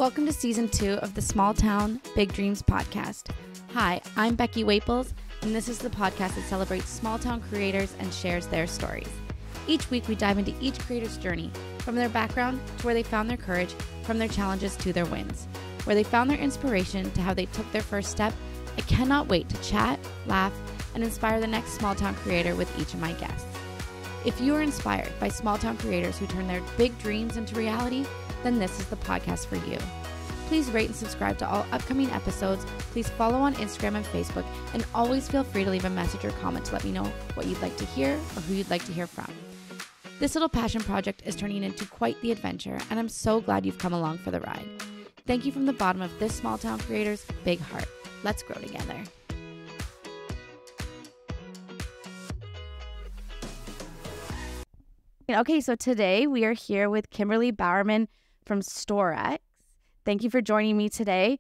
Welcome to Season 2 of the Small Town, Big Dreams podcast. Hi, I'm Becky Waples, and this is the podcast that celebrates small town creators and shares their stories. Each week, we dive into each creator's journey, from their background to where they found their courage, from their challenges to their wins, where they found their inspiration to how they took their first step. I cannot wait to chat, laugh, and inspire the next small town creator with each of my guests. If you are inspired by small town creators who turn their big dreams into reality, then this is the podcast for you. Please rate and subscribe to all upcoming episodes. Please follow on Instagram and Facebook, and always feel free to leave a message or comment to let me know what you'd like to hear or who you'd like to hear from. This little passion project is turning into quite the adventure, and I'm so glad you've come along for the ride. Thank you from the bottom of this small town creator's big heart. Let's grow together. Okay, so today we are here with Kimberlee Bowerman from Stor-X. Thank you for joining me today.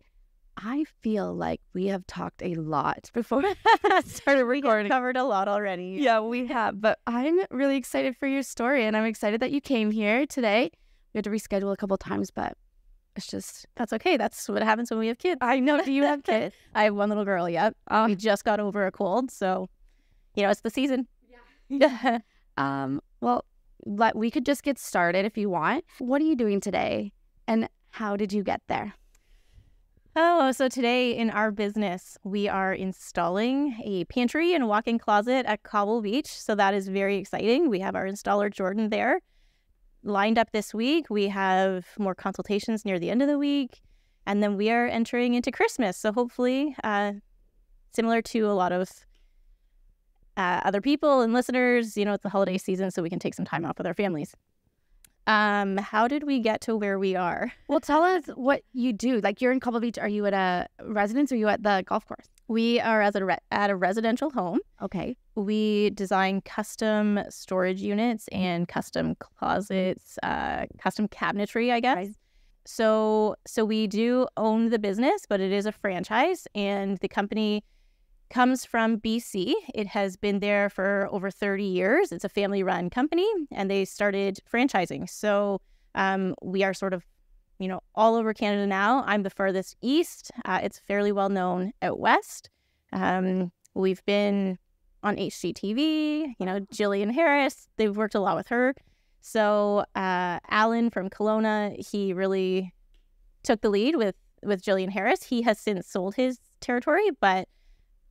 I feel like we have talked a lot before I started recording. We covered a lot already. Yeah, we have, but I'm really excited for your story, and I'm excited that you came here today. We had to reschedule a couple of times, but it's just... That's okay. That's what happens when we have kids. I know. Do you have kids? I have one little girl, yep. We just got over a cold, so, it's the season. Yeah. Well, we could just get started if you want. What are you doing today, and how did you get there? Oh, so today in our business, we are installing a pantry and walk-in closet at Cobble Beach. So that is very exciting. We have our installer, Jordan, there lined up this week. We have more consultations near the end of the week. And then we are entering into Christmas. So hopefully, similar to a lot of other people and listeners, it's the holiday season, so we can take some time off with our families. How did we get to where we are? Well, tell us what you do. Like, you're in Cobble Beach. Are you at a residence or are you at the golf course? We are at a residential home. Okay. We design custom storage units and custom closets, custom cabinetry, I guess. Right. So we do own the business, but it is a franchise, and the company comes from BC. It has been there for over 30 years. It's a family-run company, and they started franchising. So we are sort of, all over Canada now. I'm the furthest east. It's fairly well known out west. We've been on HGTV, Jillian Harris. They've worked a lot with her. So Alan from Kelowna, he really took the lead with Jillian Harris. He has since sold his territory, but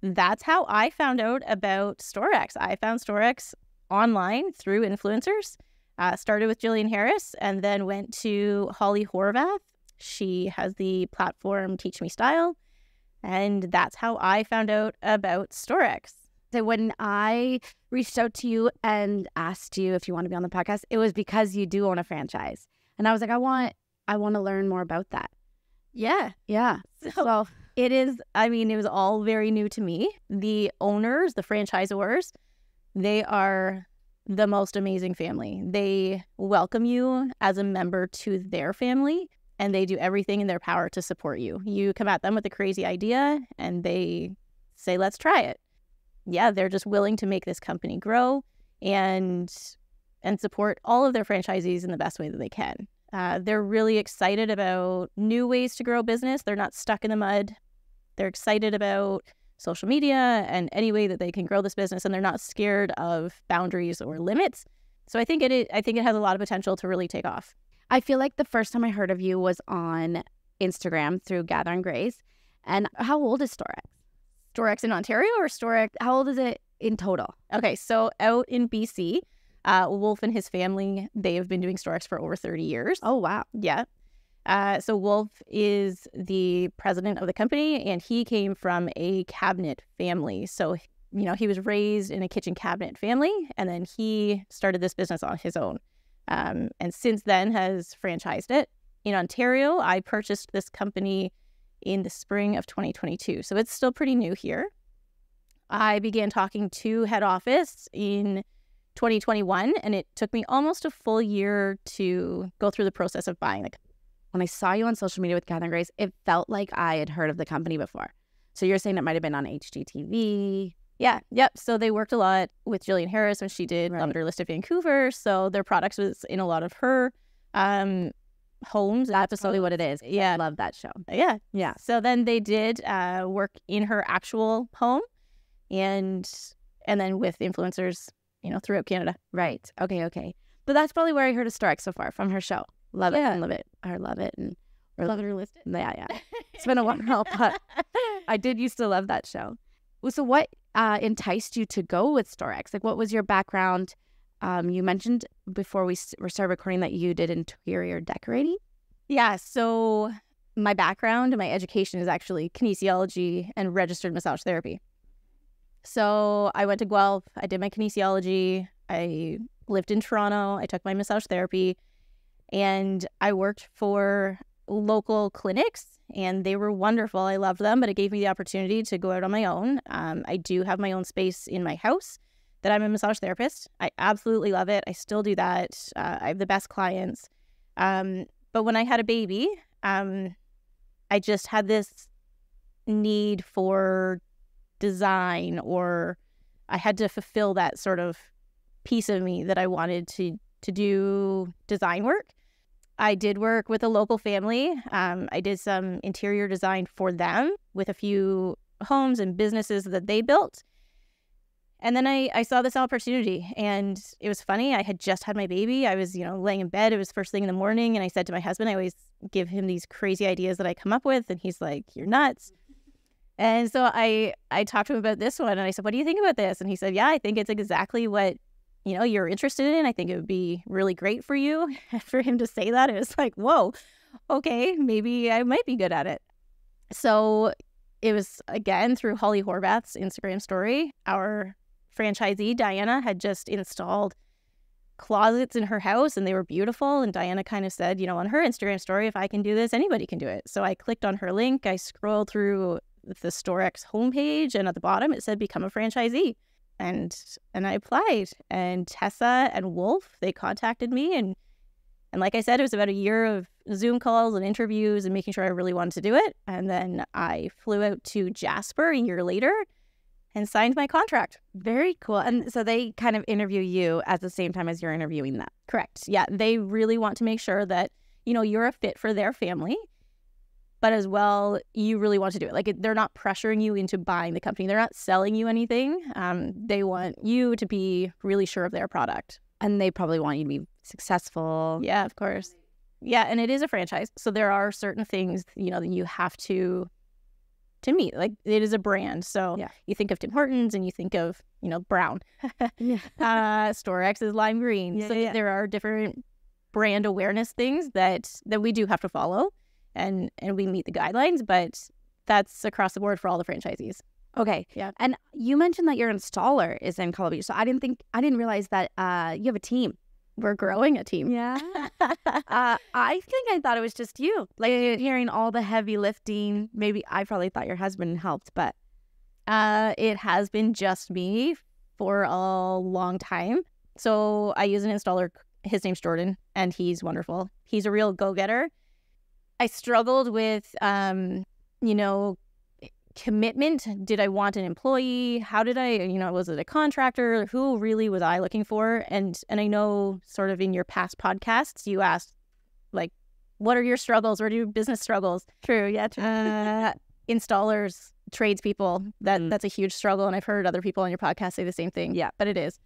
that's how I found out about Stor-X. I found Stor-X online through influencers. Started with Jillian Harris and then went to Holly Horvath. She has the platform Teach Me Style. And that's how I found out about Stor-X. So when I reached out to you and asked you if you want to be on the podcast, it was because you do own a franchise. And I was like, I want to learn more about that. Yeah. Yeah. So it is, it was all very new to me. The owners, the franchisors, they are the most amazing family. They welcome you as a member to their family, and they do everything in their power to support you. You come at them with a crazy idea, and they say, let's try it. Yeah, they're just willing to make this company grow and support all of their franchisees in the best way that they can. They're really excited about new ways to grow business. They're not stuck in the mud. They're excited about social media and any way that they can grow this business, and they're not scared of boundaries or limits. So I think it has a lot of potential to really take off. I feel like the first time I heard of you was on Instagram through Gathering Grace. And how old is Stor-X? Stor-X in Ontario or Stor-X? How old is it in total? Okay, so out in BC, Wolf and his family, they have been doing Stor-X for over 30 years. Oh, wow. Yeah. So Wolf is the president of the company, and he came from a cabinet family. So, he was raised in a kitchen cabinet family, and then he started this business on his own. And since then has franchised it. In Ontario, I purchased this company in the spring of 2022. So it's still pretty new here. I began talking to head office in 2021, and it took me almost a full year to go through the process of buying the company. When I saw you on social media with Gathering Grace, it felt like I had heard of the company before. So you're saying it might have been on HGTV. Yeah, yep. So they worked a lot with Jillian Harris when she did Love It or List of Vancouver. So their products was in a lot of her homes. That's absolutely what it is. Yeah. I love that show. Yeah. Yeah. So then they did work in her actual home and then with influencers, throughout Canada. Right. Okay. But that's probably where I heard of Stor-X so far, from her show. Love it. Yeah. Love it. I love it. And Love it or list it. Yeah. It's been a while, but I did used to love that show. So what enticed you to go with Stor-X? Like, what was your background? You mentioned before we started recording that you did interior decorating. Yeah. So my background and my education is actually kinesiology and registered massage therapy. So I went to Guelph. I did my kinesiology. I lived in Toronto. I took my massage therapy. And I worked for local clinics, and they were wonderful. I loved them, but it gave me the opportunity to go out on my own. I do have my own space in my house that I'm a massage therapist. I absolutely love it. I still do that. I have the best clients. But when I had a baby, I just had this need for design, or I had to fulfill that sort of piece of me that I wanted to do design work. I did work with a local family. I did some interior design for them with a few homes and businesses that they built. And then I saw this opportunity, and it was funny. I had just had my baby. I was, laying in bed. It was first thing in the morning. And I said to my husband, I always give him these crazy ideas that I come up with. And he's like, "You're nuts." And so I talked to him about this one, and I said, "What do you think about this?" And he said, "Yeah, I think it's exactly what you're interested in. I think it would be really great for you." For him to say that, it was like, whoa, okay, maybe I might be good at it. So it was, again, through Holly Horvath's Instagram story. Our franchisee, Diana, had just installed closets in her house, and they were beautiful. And Diana kind of said, on her Instagram story, if I can do this, anybody can do it. So I clicked on her link. I scrolled through the Stor-X homepage, and at the bottom it said, "Become a franchisee." And I applied, and Tessa and Wolf, they contacted me. And like I said, it was about a year of Zoom calls and interviews and making sure I really wanted to do it. And then I flew out to Jasper a year later and signed my contract. Very cool. And so they kind of interview you at the same time as you're interviewing them. Correct. Yeah. They really want to make sure that, you're a fit for their family, but as well, you really want to do it. Like, they're not pressuring you into buying the company. They're not selling you anything. They want you to be really sure of their product. And they probably want you to be successful. Yeah, of course. Yeah, and it is a franchise. So there are certain things, that you have to meet. Like, it is a brand. So you think of Tim Hortons and you think of, brown. Stor-X is lime green. There are different brand awareness things that we do have to follow. And we meet the guidelines, but that's across the board for all the franchisees. Okay. Yeah. And you mentioned that your installer is in Columbia. So I didn't realize that you have a team. We're growing a team. Yeah. I think I thought it was just you. Like, hearing all the heavy lifting. Maybe I probably thought your husband helped, but it has been just me for a long time. So I use an installer. His name's Jordan, and he's wonderful. He's a real go-getter. I struggled with, commitment. Did I want an employee? How did I, was it a contractor? Who really was I looking for? And I know sort of in your past podcasts, you asked, like, what are your struggles? What are your business struggles? True. Yeah. True. Installers, tradespeople, that's a huge struggle. And I've heard other people on your podcast say the same thing. Yeah. But it is.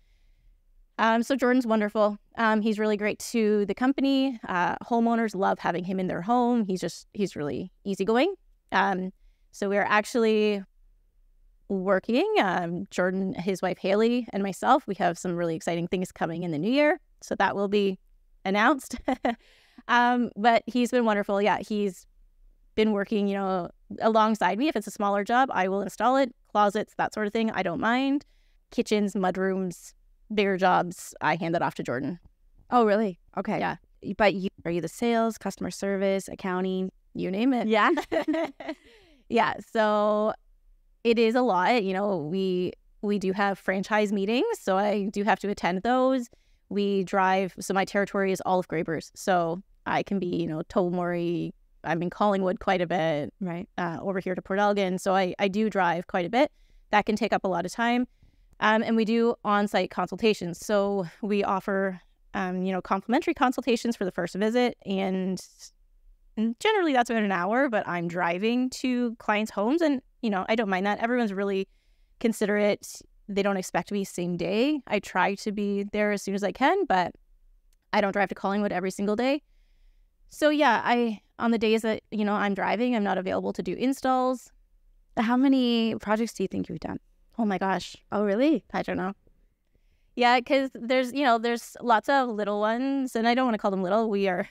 So Jordan's wonderful. He's really great to the company. Homeowners love having him in their home. He's really easygoing. So we're actually working. Jordan, his wife Haley, and myself, we have some really exciting things coming in the new year. So that will be announced. But he's been wonderful. Yeah, he's been working, alongside me. If it's a smaller job, I will install it. Closets, that sort of thing, I don't mind. Kitchens, mudrooms, bigger jobs, I hand that off to Jordan. Oh, really? Okay. Yeah. But are you the sales, customer service, accounting? You name it. Yeah. Yeah. So it is a lot. We do have franchise meetings, so I do have to attend those. We drive. So my territory is all of Grapers. So I can be, Tobermory. I'm in Collingwood quite a bit. Right. Over here to Port Elgin. So I do drive quite a bit. That can take up a lot of time. And we do on-site consultations. So we offer complimentary consultations for the first visit. And generally that's about an hour, but I'm driving to clients' homes and, I don't mind that. Everyone's really considerate. They don't expect me same day. I try to be there as soon as I can, but I don't drive to Collingwood every single day. So yeah, on the days that, I'm driving, I'm not available to do installs. How many projects do you think you've done? Oh my gosh. Oh, really? I don't know. Yeah, because there's lots of little ones, and I don't want to call them little. We are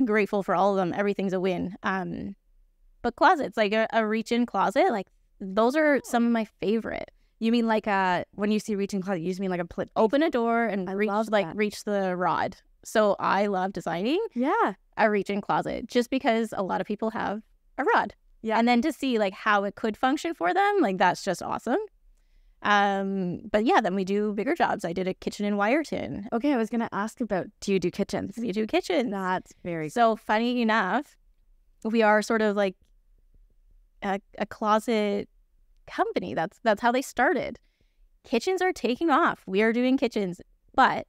grateful for all of them. Everything's a win. But closets, like a reach-in closet, like those are some of my favorite. You mean like when you see reach-in closet, you just mean like open a door and reach the rod. So I love designing a reach-in closet just because a lot of people have a rod. Yeah. And then to see like how it could function for them, like that's just awesome. But yeah, then we do bigger jobs. I did a kitchen in Wyerton. Okay, I was going to ask about, do you do kitchens? We do kitchens. That's very So funny enough, we are sort of like a closet company. That's how they started. Kitchens are taking off. We are doing kitchens, but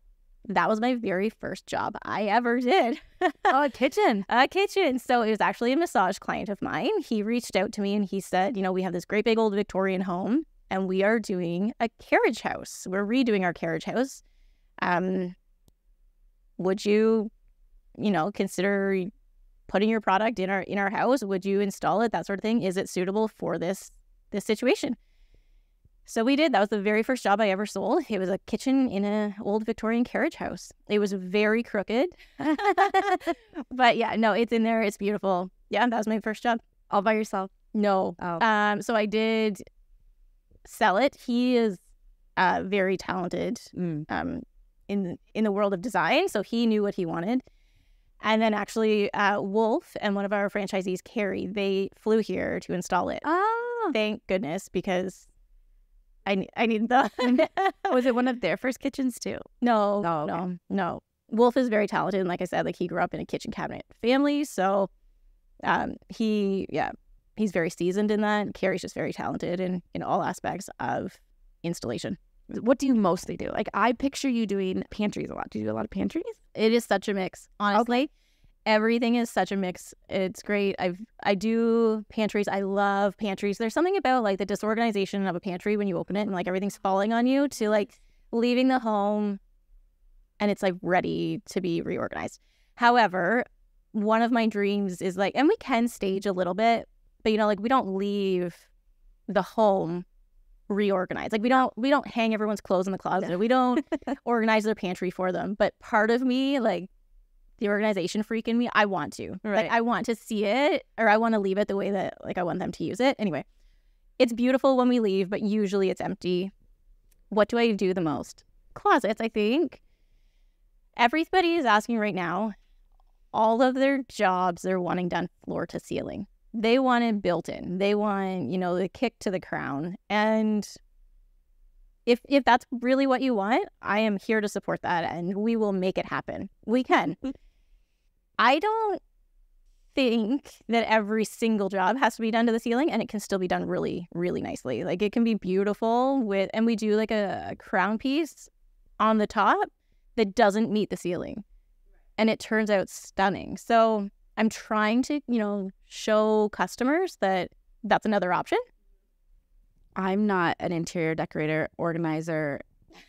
that was my very first job I ever did. Oh, a kitchen. A kitchen. So it was actually a massage client of mine. He reached out to me and he said, we have this great big old Victorian home and we are doing a carriage house. We're redoing our carriage house. Would you, consider putting your product in our house? Would you install it? That sort of thing. Is it suitable for this situation? So we did. That was the very first job I ever sold. It was a kitchen in an old Victorian carriage house. It was very crooked. But yeah, no, it's in there. It's beautiful. Yeah, that was my first job. All by yourself? No. Oh. So I did sell it. He is very talented in the world of design. So he knew what he wanted. And then actually Wolf and one of our franchisees, Carrie, they flew here to install it. Oh. Thank goodness, because I need the... Was it one of their first kitchens too? No, Oh, okay. no. Wolf is very talented. And like I said, like he grew up in a kitchen cabinet family. So he's very seasoned in that. Carrie's just very talented in all aspects of installation. What do you mostly do? Like I picture you doing pantries a lot. Do you do a lot of pantries? It is such a mix, honestly. Okay. Everything is such a mix. It's great. I do pantries. I love pantries. There's something about like the disorganization of a pantry when you open it and like everything's falling on you to like leaving the home and it's like ready to be reorganized. However, one of my dreams is like, and we can stage a little bit, but like we don't leave the home reorganized. Like we don't hang everyone's clothes in the closet. We don't organize their pantry for them. But part of me, like the organization freak in me, I want to. Right. Like I want to see it, or I want to leave it the way that like I want them to use it. Anyway, it's beautiful when we leave, but usually it's empty. What do I do the most? Closets, I think. Everybody is asking right now, all of their jobs they're wanting done floor to ceiling. They want it built in. They want, the kick to the crown. And if that's really what you want, I am here to support that and we will make it happen. We can. I don't think that every single job has to be done to the ceiling, and it can still be done really, really nicely. Like it can be beautiful and we do like a crown piece on the top that doesn't meet the ceiling. And it turns out stunning. So I'm trying to, show customers that that's another option. I'm not an interior decorator, organizer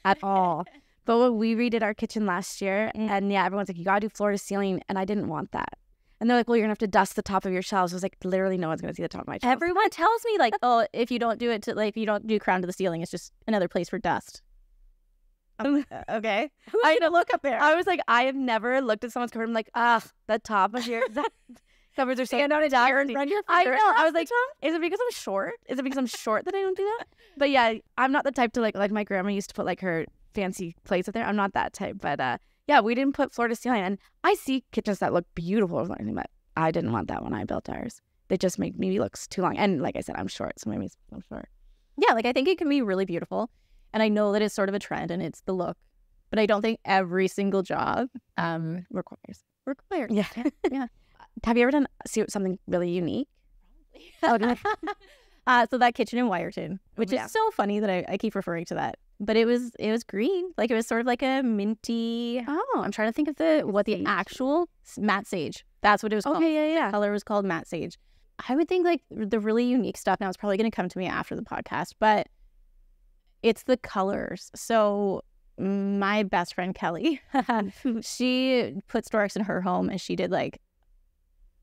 at all. But when we redid our kitchen last year, and everyone's like, you gotta do floor to ceiling, and I didn't want that. And they're like, well, you're gonna have to dust the top of your shelves. I was like, literally no one's gonna see the top of my shelves. Everyone tells me like, oh, if you don't do it if you don't do crown to the ceiling, it's just another place for dust. Okay. Who's gonna look up there? I was like, I have never looked at someone's cupboard. I'm like, the top of your cupboards are so stand on a chair and run your I finger know. I across was like, is it because I'm short? Is it because I'm short that I don't do that? But yeah, I'm not the type to like my grandma used to put like her fancy plates up there. I'm not that type. But yeah, we didn't put floor to ceiling. And I see kitchens that look beautiful, but I didn't want that when I built ours. They just make me look too long. And like I said, I'm short, so maybe I'm short. Yeah, like I think it can be really beautiful. And I know that it's sort of a trend and it's the look. But I don't think every single job requires. Yeah. Yeah. Have you ever done something really unique? So that kitchen in Wyerton, which is so funny that I keep referring to that. but it was green. Like, it was sort of like a minty. Oh, I'm trying to think of the actual matte sage. That's what it was called. Okay, yeah. The color was called matte sage. I would think like the really unique stuff. Now it's probably going to come to me after the podcast, but it's the colors. So my best friend Kelly, she put Stor-X in her home, and she did like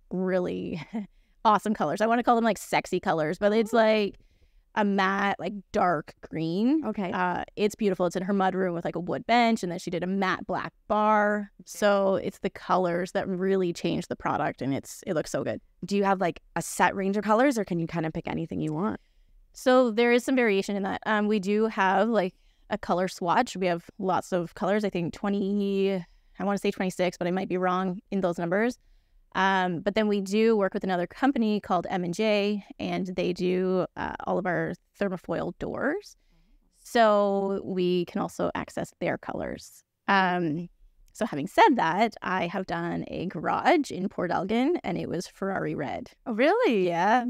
really awesome colors. I want to call them like sexy colors, but it's like a matte, like dark green. Okay. It's beautiful. It's in her mudroom with like a wood bench, and then she did a matte black bar. So it's the colors that really change the product, and it looks so good. Do you have like a set range of colors, or can you kind of pick anything you want? So there is some variation in that. We do have like a color swatch. We have lots of colors. I think 20, I want to say 26, but I might be wrong in those numbers. But then we do work with another company called M&J, and they do all of our thermofoil doors. So we can also access their colors. So having said that, I have done a garage in Port Elgin, and it was Ferrari red. Oh, really? Yeah.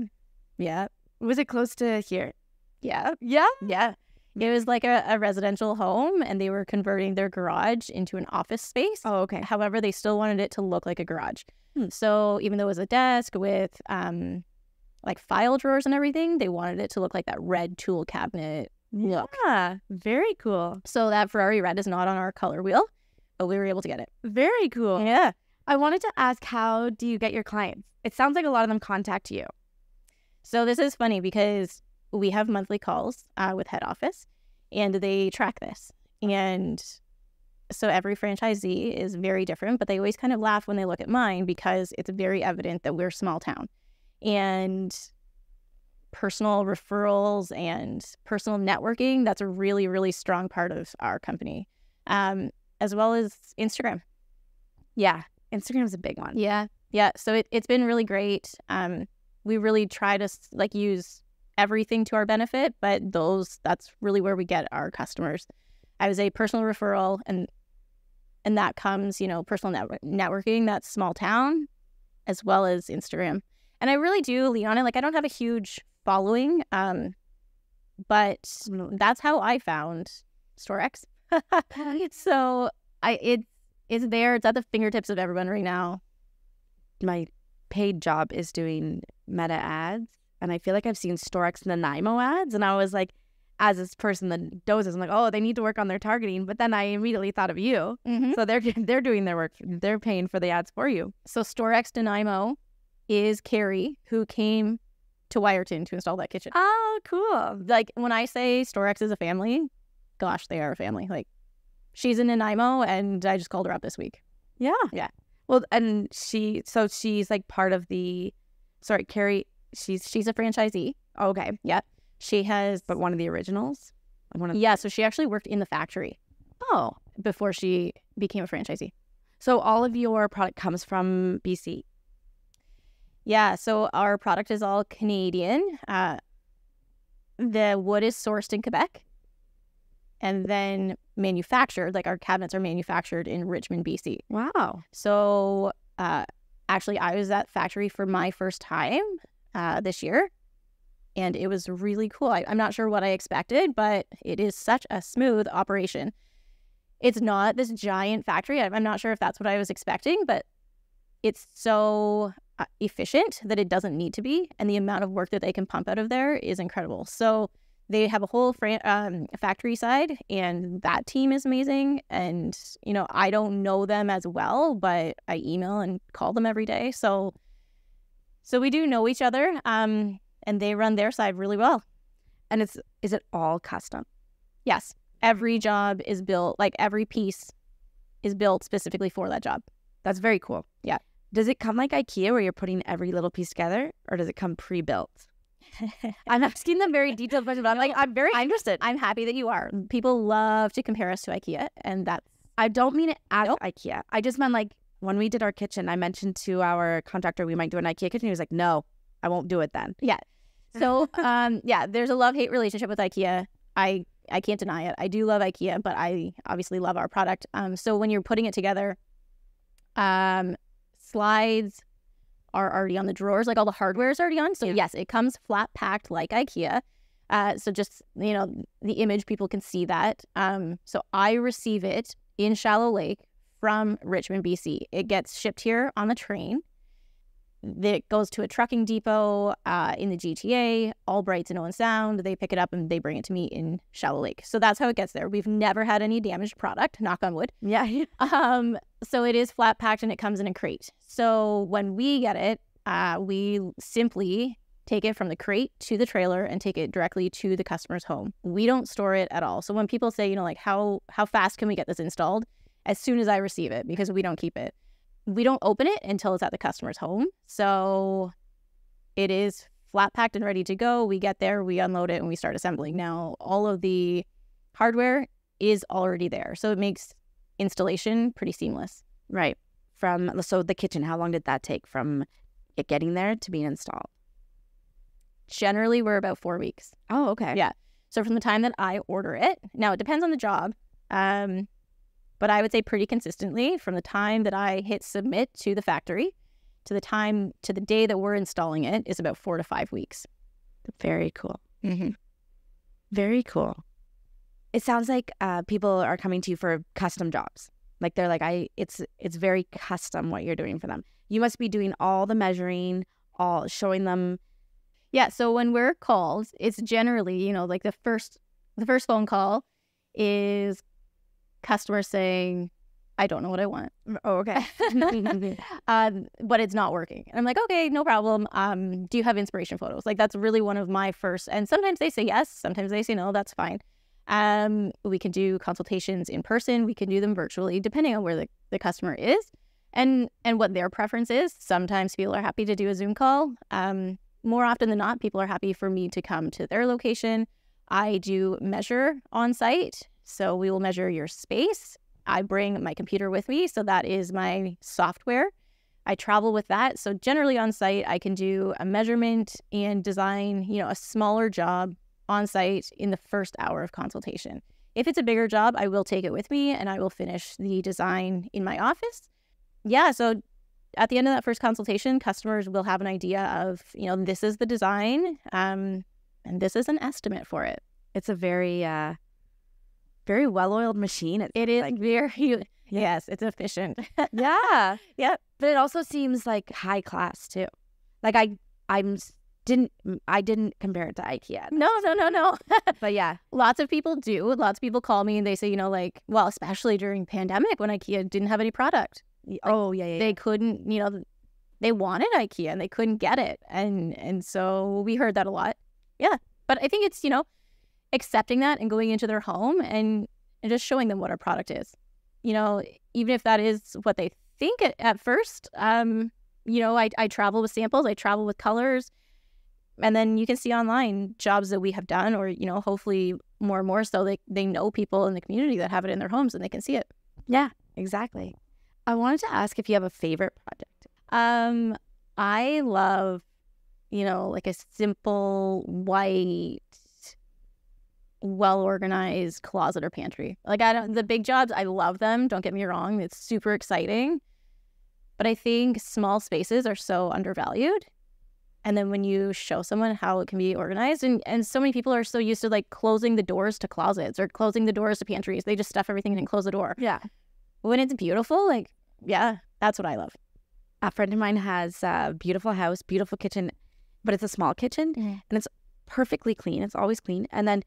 Yeah. Was it close to here? Yeah. Yeah? Yeah. It was like a residential home, and they were converting their garage into an office space. Oh, okay. However, they still wanted it to look like a garage. So even though it was a desk with like file drawers and everything, they wanted it to look like that red tool cabinet look. Yeah, very cool. So that Ferrari red is not on our color wheel, but we were able to get it. Very cool. Yeah. I wanted to ask, how do you get your clients? It sounds like a lot of them contact you. So this is funny because we have monthly calls with head office, and they track this. And so every franchisee is very different, but they always kind of laugh when they look at mine because it's very evident that we're small town. And personal referrals and personal networking, that's a really, really strong part of our company, as well as Instagram. Yeah, Instagram's a big one. Yeah. So it's been really great. We really try to like use everything to our benefit, but that's really where we get our customers. I would say personal referral, and that comes, personal networking, that's small town, as well as Instagram. And I really do lean on it. Like, I don't have a huge following, but that's how I found Stor-X. So it's there. It's at the fingertips of everyone right now. My paid job is doing Meta ads, and I feel like I've seen Stor-X and Nanaimo ads, and I was like, as this person that dozes, I'm like, oh, they need to work on their targeting. But then I immediately thought of you. Mm-hmm. So they're doing their work. They're paying for the ads for you. So Stor-X Nanaimo is Carrie, who came to Wyerton to install that kitchen. Oh, cool. Like, when I say Stor-X is a family, gosh, they are a family. Like, she's in Nanaimo, and I just called her up this week. Yeah. Yeah. Well, and she's like part of Carrie, she's a franchisee. Oh, okay. Yeah. She has... But one of the originals? Yeah, so she actually worked in the factory. Oh. Before she became a franchisee. So all of your product comes from BC? Yeah, so our product is all Canadian. The wood is sourced in Quebec, and then manufactured, like our cabinets are manufactured in Richmond, BC. Wow. So actually, I was at factory for my first time this year, and it was really cool. I'm not sure what I expected, but it is such a smooth operation. It's not this giant factory. I'm not sure if that's what I was expecting, but it's so efficient that it doesn't need to be, and the amount of work that they can pump out of there is incredible. So they have a whole factory side, and that team is amazing. And, I don't know them as well, but I email and call them every day. So we do know each other, and they run their side really well. And is it all custom? Yes. Every job is built, like every piece is built specifically for that job. That's very cool. Yeah. Does it come like IKEA where you're putting every little piece together, or does it come pre-built? I'm asking them very detailed questions, but I'm like, I'm very interested. I'm happy that you are. People love to compare us to IKEA, and I don't mean it as IKEA. I just meant like when we did our kitchen, I mentioned to our contractor we might do an IKEA kitchen. He was like, no, I won't do it then. Yeah. So, there's a love-hate relationship with IKEA. I can't deny it. I do love IKEA, but I obviously love our product. So when you're putting it together, slides are already on the drawers, like all the hardware is already on. So yes, it comes flat packed like IKEA. So just, the image, people can see that. So I receive it in Shallow Lake from Richmond, BC. It gets shipped here on the train. It goes to a trucking depot in the GTA, Albright and Owen Sound. They pick it up and they bring it to me in Shallow Lake. So that's how it gets there. We've never had any damaged product, knock on wood. Yeah. So it is flat packed and it comes in a crate. So when we get it, we simply take it from the crate to the trailer and take it directly to the customer's home. We don't store it at all. So when people say, how fast can we get this installed? As soon as I receive it, because we don't keep it. We don't open it until it's at the customer's home. So it is flat packed and ready to go. We get there, we unload it, and we start assembling. Now, all of the hardware is already there. So it makes installation pretty seamless. Right. So the kitchen, how long did that take from it getting there to being installed? Generally, we're about 4 weeks. Oh, okay. Yeah. So from the time that I order it, now it depends on the job. But I would say pretty consistently from the time that I hit submit to the factory to the day that we're installing it is about 4 to 5 weeks. Very cool. Mm-hmm. Very cool. It sounds like people are coming to you for custom jobs. Like they're like, it's very custom what you're doing for them. You must be doing all the measuring, all showing them. Yeah. So when we're called, it's generally, like the first phone call is customer saying, I don't know what I want. Oh, okay. But it's not working. And I'm like, okay, no problem. Do you have inspiration photos? Like that's really one of my first, and sometimes they say yes, sometimes they say no, that's fine. We can do consultations in person. We can do them virtually, depending on where the customer is and what their preference is. Sometimes people are happy to do a Zoom call. More often than not, people are happy for me to come to their location. I do measure on site. So we will measure your space. I bring my computer with me. So that is my software. I travel with that. So generally on site, I can do a measurement and design, a smaller job on site in the first hour of consultation. If it's a bigger job, I will take it with me and I will finish the design in my office. Yeah. So at the end of that first consultation, customers will have an idea of, this is the design and this is an estimate for it. It's a very well-oiled machine. It is like very, yes, it's efficient. Yeah. Yep. But it also seems like high class too. Like I didn't compare it to IKEA. No. But yeah. Lots of people do. Lots of people call me and they say, especially during pandemic when IKEA didn't have any product. Yeah. They couldn't, they wanted IKEA and they couldn't get it. And so we heard that a lot. Yeah. But I think it's, accepting that and going into their home and just showing them what our product is. Even if that is what they think at first, I travel with samples, I travel with colors, and then you can see online jobs that we have done or, hopefully more and more so they know people in the community that have it in their homes and they can see it. Yeah, exactly. I wanted to ask if you have a favorite project. I love, like a simple white, well-organized closet or pantry. Like the big jobs, I love them. Don't get me wrong. It's super exciting. But I think small spaces are so undervalued. And then when you show someone how it can be organized, and so many people are so used to like closing the doors to closets or closing the doors to pantries. They just stuff everything in and close the door. Yeah. When it's beautiful, that's what I love. A friend of mine has a beautiful house, beautiful kitchen, but it's a small kitchen and it's perfectly clean. It's always clean. And then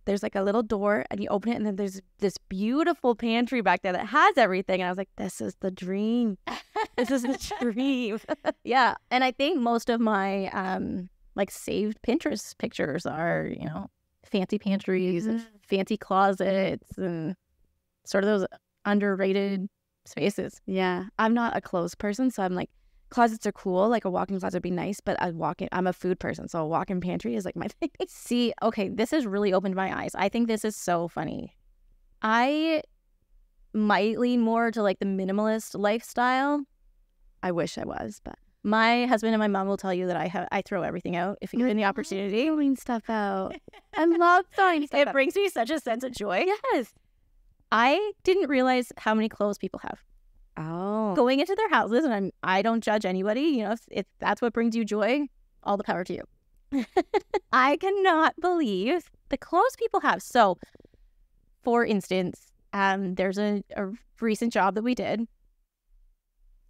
there's like a little door and you open it and then there's this beautiful pantry back there that has everything. And I was like, this is the dream. This is the dream. Yeah. And I think most of my saved Pinterest pictures are, fancy pantries and fancy closets and sort of those underrated spaces. Yeah. I'm not a clothes person. So I'm like, closets are cool. Like a walk-in closet would be nice, but I'm a food person. So a walk-in pantry is like my thing. See, okay, this has really opened my eyes. I think this is so funny. I might lean more to like the minimalist lifestyle. I wish I was, but my husband and my mom will tell you that I throw everything out if given the opportunity. Throwing stuff out. I love throwing stuff out. It brings me such a sense of joy. Yes. I didn't realize how many clothes people have. Oh. Going into their houses, and I don't judge anybody. If that's what brings you joy, all the power to you. I cannot believe the clothes people have. So, for instance, there's a recent job that we did.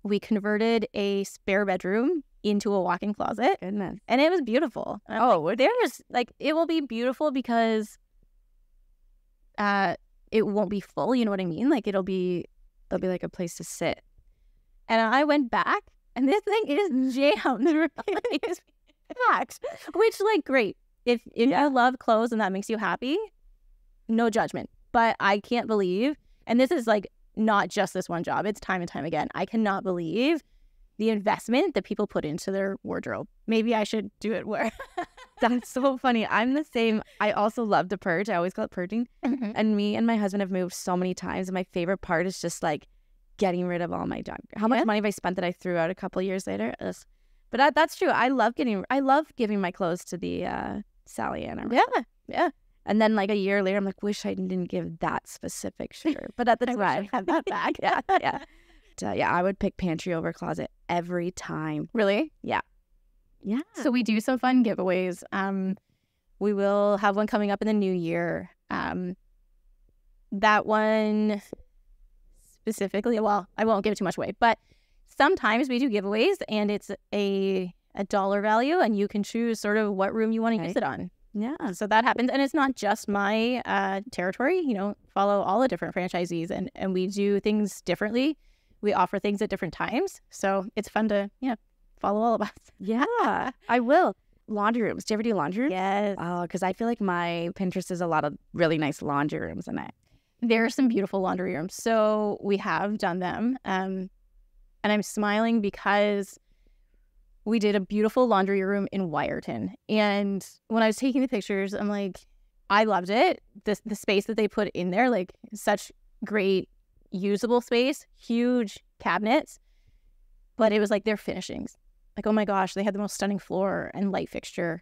We converted a spare bedroom into a walk-in closet. Goodness. And it was beautiful. It will be beautiful because it won't be full, you know what I mean? Like, there'll be like a place to sit. And I went back, and this thing is jammed. It is packed. Which, like, great. If you love clothes and that makes you happy, no judgment. But I can't believe, and this is like not just this one job, it's time and time again. I cannot believe the investment that people put into their wardrobe. Maybe I should do it where. That's so funny. I'm the same. I also love to purge. I always call it purging. Mm-hmm. And me and my husband have moved so many times. And my favorite part is just like getting rid of all my junk. How much money have I spent that I threw out a couple of years later? But that's true. I love giving my clothes to the Sally Ann. Yeah. And then like a year later, I'm like, wish I didn't give that specific shirt. But at the time, I have that back. Yeah. I would pick pantry over closet every time. Really? Yeah. So we do some fun giveaways. We will have one coming up in the new year. That one specifically, well, I won't give it too much away, but sometimes we do giveaways and it's a dollar value and you can choose sort of what room you want to use it on. Yeah. So that happens. And it's not just my territory, follow all the different franchisees and we do things differently. We offer things at different times. So it's fun to, follow all of us. Yeah, I will. Laundry rooms. Do you ever do laundry rooms? Yes. Oh, because I feel like my Pinterest is a lot of really nice laundry rooms in it. There are some beautiful laundry rooms. So we have done them. And I'm smiling because we did a beautiful laundry room in Wyerton. And when I was taking the pictures, I'm like, I loved it. The space that they put in there, like such great usable space, huge cabinets. But it was like their finishings. Like, oh my gosh, they had the most stunning floor and light fixture.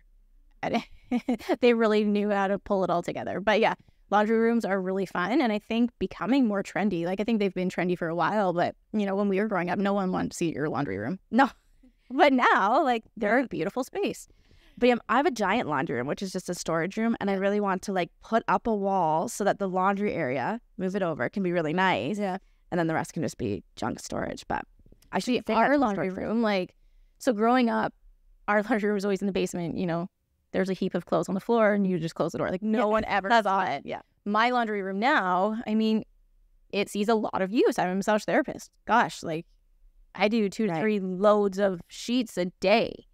They really knew how to pull it all together. But yeah, laundry rooms are really fun. And I think becoming more trendy. Like, I think they've been trendy for a while. But, when we were growing up, no one wanted to see your laundry room. No. But now, like, they're a beautiful space. But yeah, I have a giant laundry room, which is just a storage room. And I really want to, like, put up a wall so that the laundry area, move it over, can be really nice. Yeah. And then the rest can just be junk storage. But I should see our laundry room, like, so growing up, our laundry room was always in the basement, there's a heap of clothes on the floor and you just close the door. Like, no one ever saw it. Yeah. My laundry room now, it sees a lot of use. I'm a massage therapist. Gosh, like, I do 2 to 3 loads of sheets a day.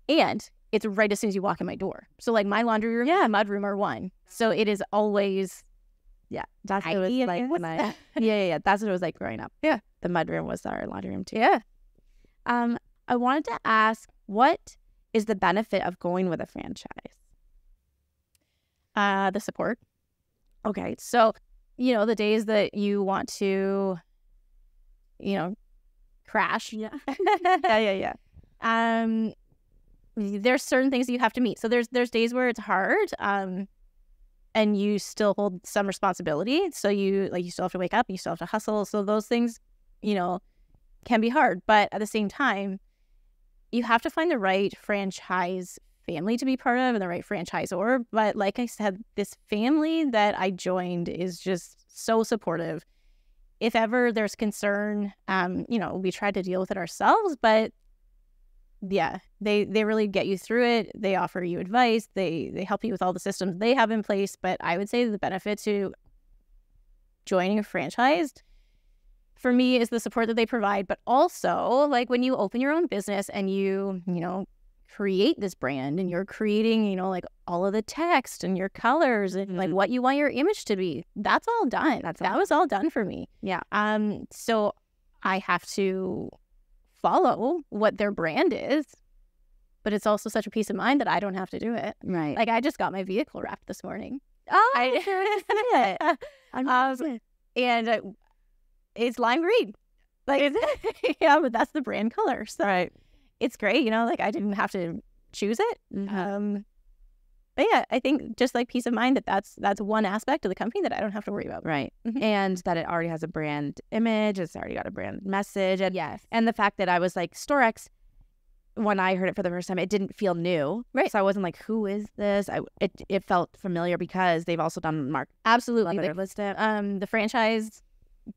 And it's right as soon as you walk in my door. So, like, my laundry room and mud room are one. So it is always... Yeah, that's what it was like when I... Yeah. That's what it was like growing up. Yeah. The mudroom was our laundry room too. Yeah. I wanted to ask, what is the benefit of going with a franchise? The support. Okay. So, the days that you want to, crash. Yeah. Yeah. There's certain things you have to meet. So there's days where it's hard. And you still hold some responsibility. So you still have to wake up, you still have to hustle. So those things, can be hard. But at the same time, you have to find the right franchise family to be part of and the right franchisor. But like I said, this family that I joined is just so supportive. If ever there's concern, we try to deal with it ourselves, but yeah, they really get you through it. They offer you advice. They help you with all the systems they have in place. But I would say the benefit to joining a franchise for me is the support that they provide. But also, like, when you open your own business and you create this brand and you're creating, like, all of the text and your colors and like what you want your image to be, that's all done. That was all done for me. Yeah. So I have to follow what their brand is, but it's also such a peace of mind that I don't have to do it. Right. Like, I just got my vehicle wrapped this morning. Oh, and it's lime green. Like, yeah, but that's the brand color. So right. It's great, like, I didn't have to choose it. Mm-hmm. But yeah, I think just like peace of mind that's one aspect of the company that I don't have to worry about. Right. Mm-hmm. And that it already has a brand image. It's already got a brand message. And, yes. And the fact that I was like, Stor-X, when I heard it for the first time, it didn't feel new. Right. So I wasn't like, who is this? It felt familiar because they've also done Absolutely. the franchise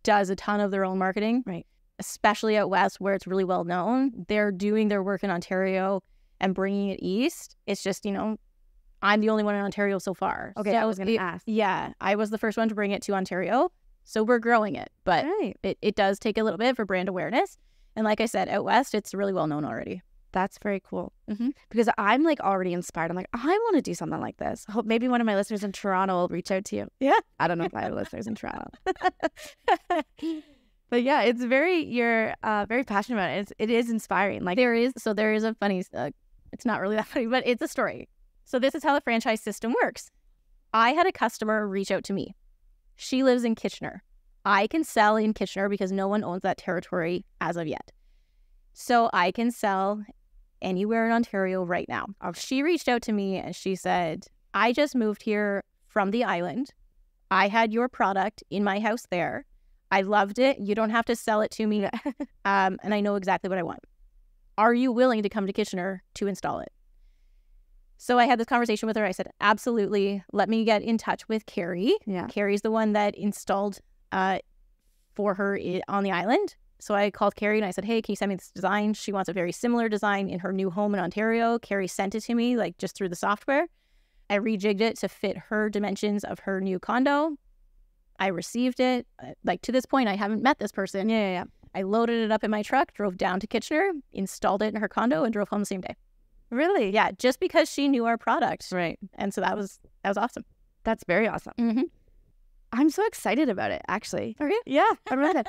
does a ton of their own marketing. Right. Especially out west where it's really well known. They're doing their work in Ontario and bringing it east. It's just, I'm the only one in Ontario so far. Okay, so I was going to ask. Yeah, I was the first one to bring it to Ontario. So we're growing it. But it does take a little bit for brand awareness. And like I said, out west, it's really well known already. That's very cool. Because I'm like already inspired. I'm like, I want to do something like this. Hope maybe one of my listeners in Toronto will reach out to you. Yeah. I don't know if I have listeners in Toronto. But yeah, you're very passionate about it. It is inspiring. Like there is a funny, it's not really that funny, but it's a story. So this is how the franchise system works. I had a customer reach out to me. She lives in Kitchener. I can sell in Kitchener because no one owns that territory as of yet. So I can sell anywhere in Ontario right now. She reached out to me and she said, I just moved here from the island. I had your product in my house there. I loved it. You don't have to sell it to me. And I know exactly what I want. Are you willing to come to Kitchener to install it? So I had this conversation with her. I said, absolutely. Let me get in touch with Carrie. Yeah. Carrie's the one that installed for her on the island. So I called Carrie and I said, hey, can you send me this design? She wants a very similar design in her new home in Ontario. Carrie sent it to me like just through the software. I rejigged it to fit her dimensions of her new condo. I received it. Like to this point, I haven't met this person. Yeah. I loaded it up in my truck, drove down to Kitchener, installed it in her condo, and drove home the same day. Really? Yeah, just because she knew our product. Right. And so that was awesome. That's very awesome. Mm-hmm. I'm so excited about it, actually. Are you? Yeah, I'm ready.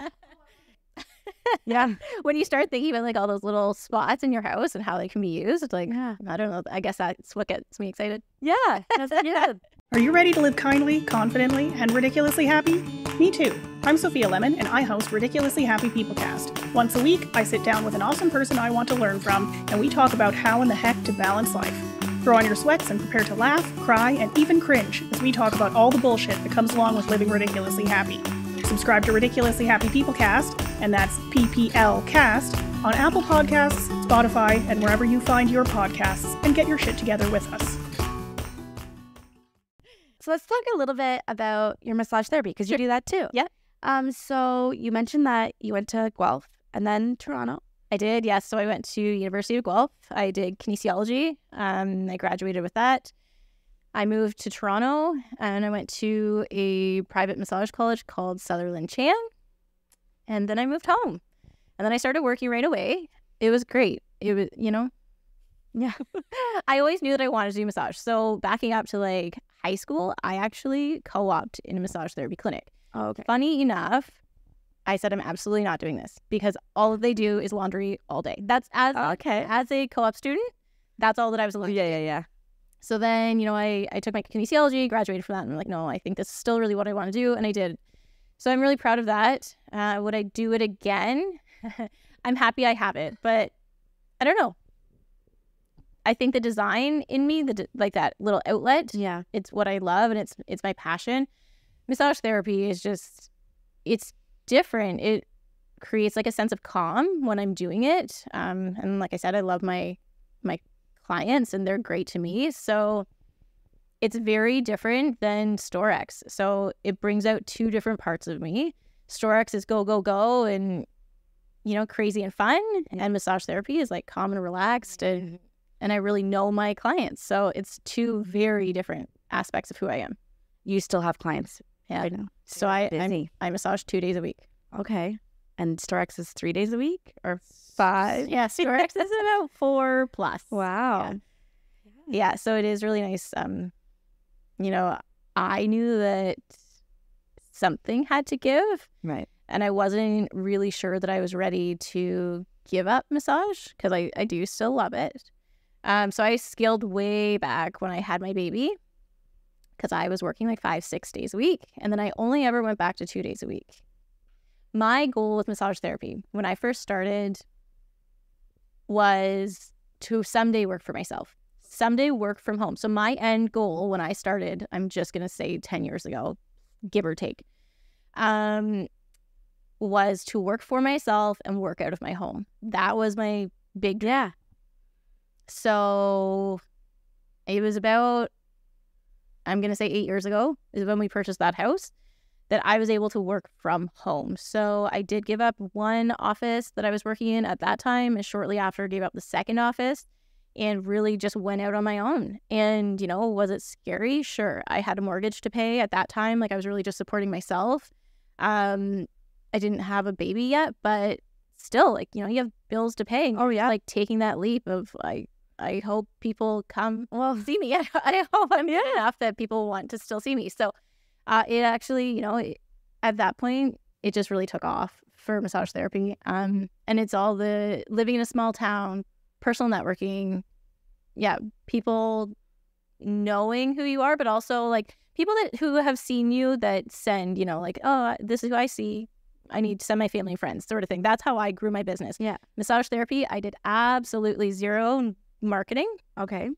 Yeah. When you start thinking about like all those little spots in your house and how they can be used, it's like, I don't know. I guess that's what gets me excited. Yeah. Yeah. Are you ready to live kindly, confidently, and ridiculously happy? Me too. I'm Sophia Lemon, and I host Ridiculously Happy Peoplecast. Once a week, I sit down with an awesome person I want to learn from, and we talk about how in the heck to balance life. Throw on your sweats and prepare to laugh, cry, and even cringe as we talk about all the bullshit that comes along with living ridiculously happy. Subscribe to Ridiculously Happy Peoplecast, and that's PPL Cast, on Apple Podcasts, Spotify, and wherever you find your podcasts, and get your shit together with us. So let's talk a little bit about your massage therapy, because you do that too. Yeah. So you mentioned that you went to Guelph and then Toronto. I did, yes. So I went to University of Guelph. I did kinesiology. I graduated with that. I moved to Toronto and I went to a private massage college called Sutherland Chan. And then I moved home. And then I started working right away. It was great. It was, yeah. I always knew that I wanted to do massage. So backing up to like high school, I actually co-opted in a massage therapy clinic. Oh, okay. Funny enough, I said I'm absolutely not doing this because all they do is laundry all day. That's as a co-op student, that's all that I was allowed to do. Yeah. So then, I took my kinesiology, graduated from that, and I'm like, no, I think this is still really what I want to do, and I did. So I'm really proud of that. Would I do it again? I'm happy I have it, but I don't know. I think the design in me, like that little outlet, it's what I love, and it's my passion. Massage therapy is just, it's different. It creates like a sense of calm when I'm doing it. And like I said, I love my clients and they're great to me. So it's very different than Stor-X. So it brings out two different parts of me. Stor-X is go, go, go and, crazy and fun. And massage therapy is like calm and relaxed. And I really know my clients. So it's two very different aspects of who I am. You still have clients. Yeah. Right now. So I massage 2 days a week. Okay. And Stor-X is 3 days a week or 5? Yeah, Stor-X is about 4 plus. Wow. Yeah, so it is really nice. I knew that something had to give. Right. And I wasn't really sure that I was ready to give up massage because I do still love it. So I scaled way back when I had my baby because I was working like 5-6 days a week. And then I only ever went back to 2 days a week. My goal with massage therapy when I first started was to someday work for myself, someday work from home. So my end goal when I started, I'm just going to say 10 years ago, give or take, was to work for myself and work out of my home. That was my big dream. So it was about, I'm going to say 8 years ago is when we purchased that house, that I was able to work from home. So I did give up one office that I was working in at that time, and shortly after gave up the second office and really just went out on my own. And, you know, was it scary? Sure. I had a mortgage to pay at that time. Like, I was really just supporting myself. I didn't have a baby yet, but still, like, you know, you have bills to pay. Oh, yeah. Like, taking that leap of, I hope people come, see me. I hope I'm good enough that people want to still see me. So it actually, you know, at that point, it just really took off for massage therapy. And it's all the living in a small town, personal networking, people knowing who you are, but also like people who have seen you that send, you know, like, oh, this is who I see. I need to send my family and friends, sort of thing. That's how I grew my business. Yeah. Massage therapy, I did absolutely zero marketing. Okay.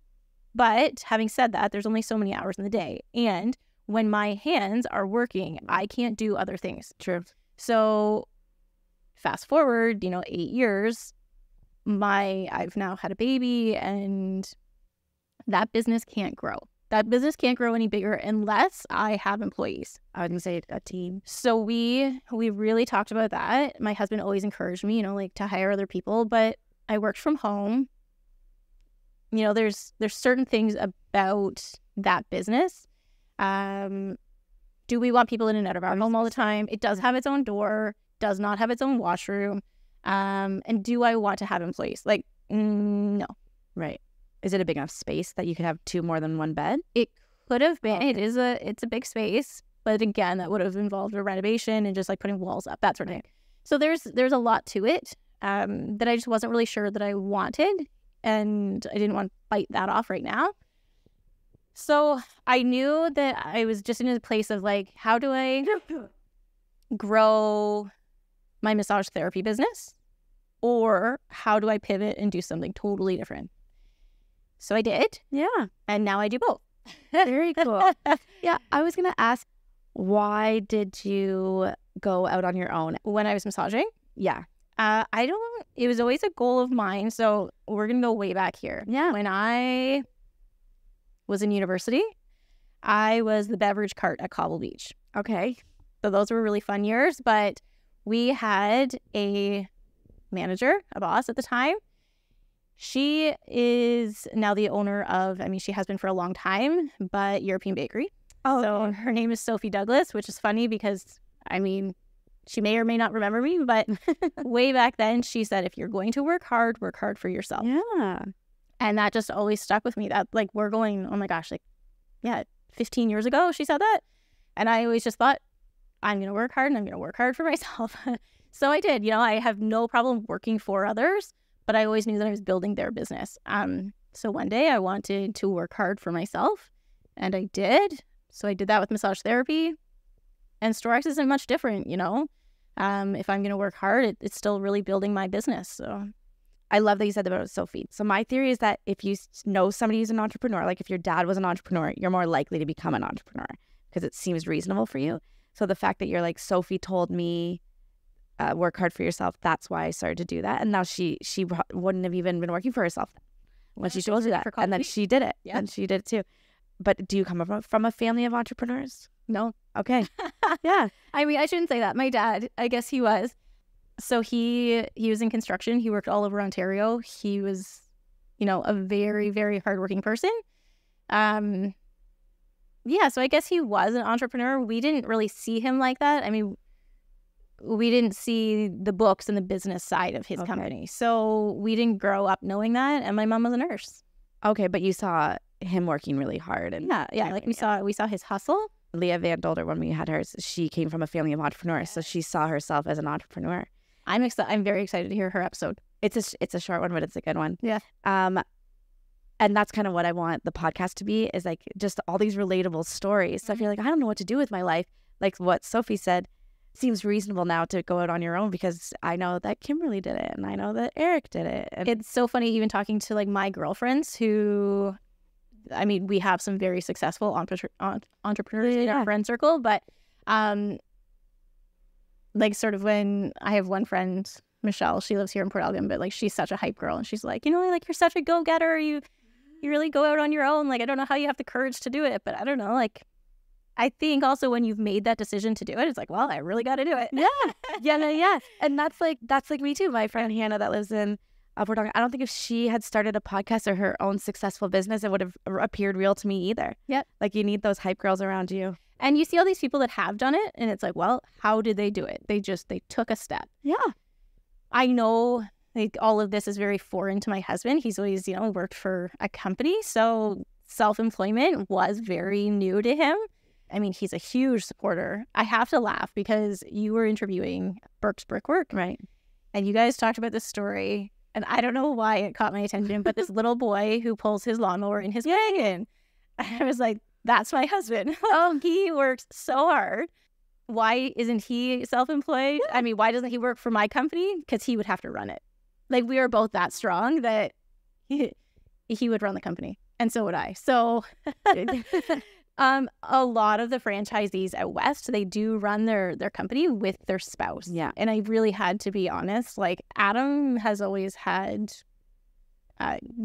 But having said that, there's only so many hours in the day. And when my hands are working, I can't do other things. True. So fast forward, you know, 8 years, I've now had a baby, and that business can't grow. That business can't grow any bigger unless I have employees. I wouldn't say a team. So we really talked about that. My husband always encouraged me, you know, like to hire other people, but I worked from home. You know, there's certain things about that business. Do we want people in and out of our home all the time? It does have its own door, does not have its own washroom. And do I want to have employees? Like, no. Right. Is it a big enough space that you could have more than one bed? It could have been. It's a big space, but again, that would have involved a renovation and just like putting walls up, that sort of thing. So there's a lot to it that I just wasn't really sure that I wanted, and I didn't want to bite that off right now. So I knew that I was just in a place of like, how do I grow my massage therapy business, or how do I pivot and do something totally different? So I did. Yeah. And now I do both. Very cool. Yeah. I was going to ask, why did you go out on your own? When I was massaging? Yeah. It was always a goal of mine. So we're going to go way back here. Yeah. When I was in university, I was the beverage cart at Cobble Beach. Okay. So those were really fun years, but we had a manager, a boss at the time. She is now the owner of, she has been for a long time, but European Bakery. Oh, so okay. Her name is Sophie Douglas, which is funny because, she may or may not remember me, but way back then she said, if you're going to work hard for yourself. Yeah. And that just always stuck with me. That like, we're going, oh my gosh, 15 years ago she said that. And I always just thought, I'm going to work hard and I'm going to work hard for myself. So I did. I have no problem working for others, but I always knew that I was building their business. So one day I wanted to work hard for myself, and I did. So I did that with massage therapy, and Stor-X isn't much different, If I'm going to work hard, it's still really building my business. So I love that you said that about Sophie. So my theory is that if you know somebody who's an entrepreneur, like if your dad was an entrepreneur, you're more likely to become an entrepreneur because it seems reasonable for you. So the fact that you're like, Sophie told me, work hard for yourself, that's why I started to do that. And now she wouldn't have even been working for herself when she told you that. And then she did it. Yeah. And she did it too. But do you come from a family of entrepreneurs? No. Okay. Yeah. I shouldn't say that. My dad, I guess he was. So he was in construction. He worked all over Ontario. He was, a very, very hardworking person. Yeah, so I guess he was an entrepreneur. We didn't really see him like that. We didn't see the books and the business side of his company. So we didn't grow up knowing that. And my mom was a nurse. Okay, but you saw him working really hard. And yeah. Like we saw his hustle. Leah Van Dolder, when we had her, she came from a family of entrepreneurs. So she saw herself as an entrepreneur. I'm very excited to hear her episode. It's a short one, but it's a good one. Yeah. And that's kind of what I want the podcast to be, is like just all these relatable stories. So if you're like, I don't know what to do with my life, like what Sophie said, seems reasonable now to go out on your own, because I know that Kimberlee did it and I know that Eric did it. And it's so funny even talking to like my girlfriends who, we have some very successful entrepreneurs in our friend circle, but like sort of when I have one friend, Michelle. She lives here in Port Elgin, but like she's such a hype girl, and she's like, like you're such a go-getter. You really go out on your own. Like I don't know how you have the courage to do it, but I don't know. Like I think also when you've made that decision to do it, it's like, well, I really got to do it. Yeah. And that's like me too. My friend Hannah that lives in Port Elgin. I don't think if she had started a podcast or her own successful business, it would have appeared real to me either. Yeah. Like you need those hype girls around you. And you see all these people that have done it, and it's like, well, how did they do it? They took a step. Yeah. I know like all of this is very foreign to my husband. He's always, worked for a company. So self-employment was very new to him. I mean, he's a huge supporter. I have to laugh because you were interviewing Burke's Brickwork. Right. And you guys talked about this story. And I don't know why it caught my attention, but this little boy who pulls his lawnmower in his wagon. I was like, that's my husband. Oh, he works so hard. Why isn't he self-employed? I mean, why doesn't he work for my company? Because he would have to run it. Like, we are both that strong that he would run the company. And so would I. So a lot of the franchisees out west, they do run their company with their spouse. Yeah. And I really had to be honest. Like, Adam has always had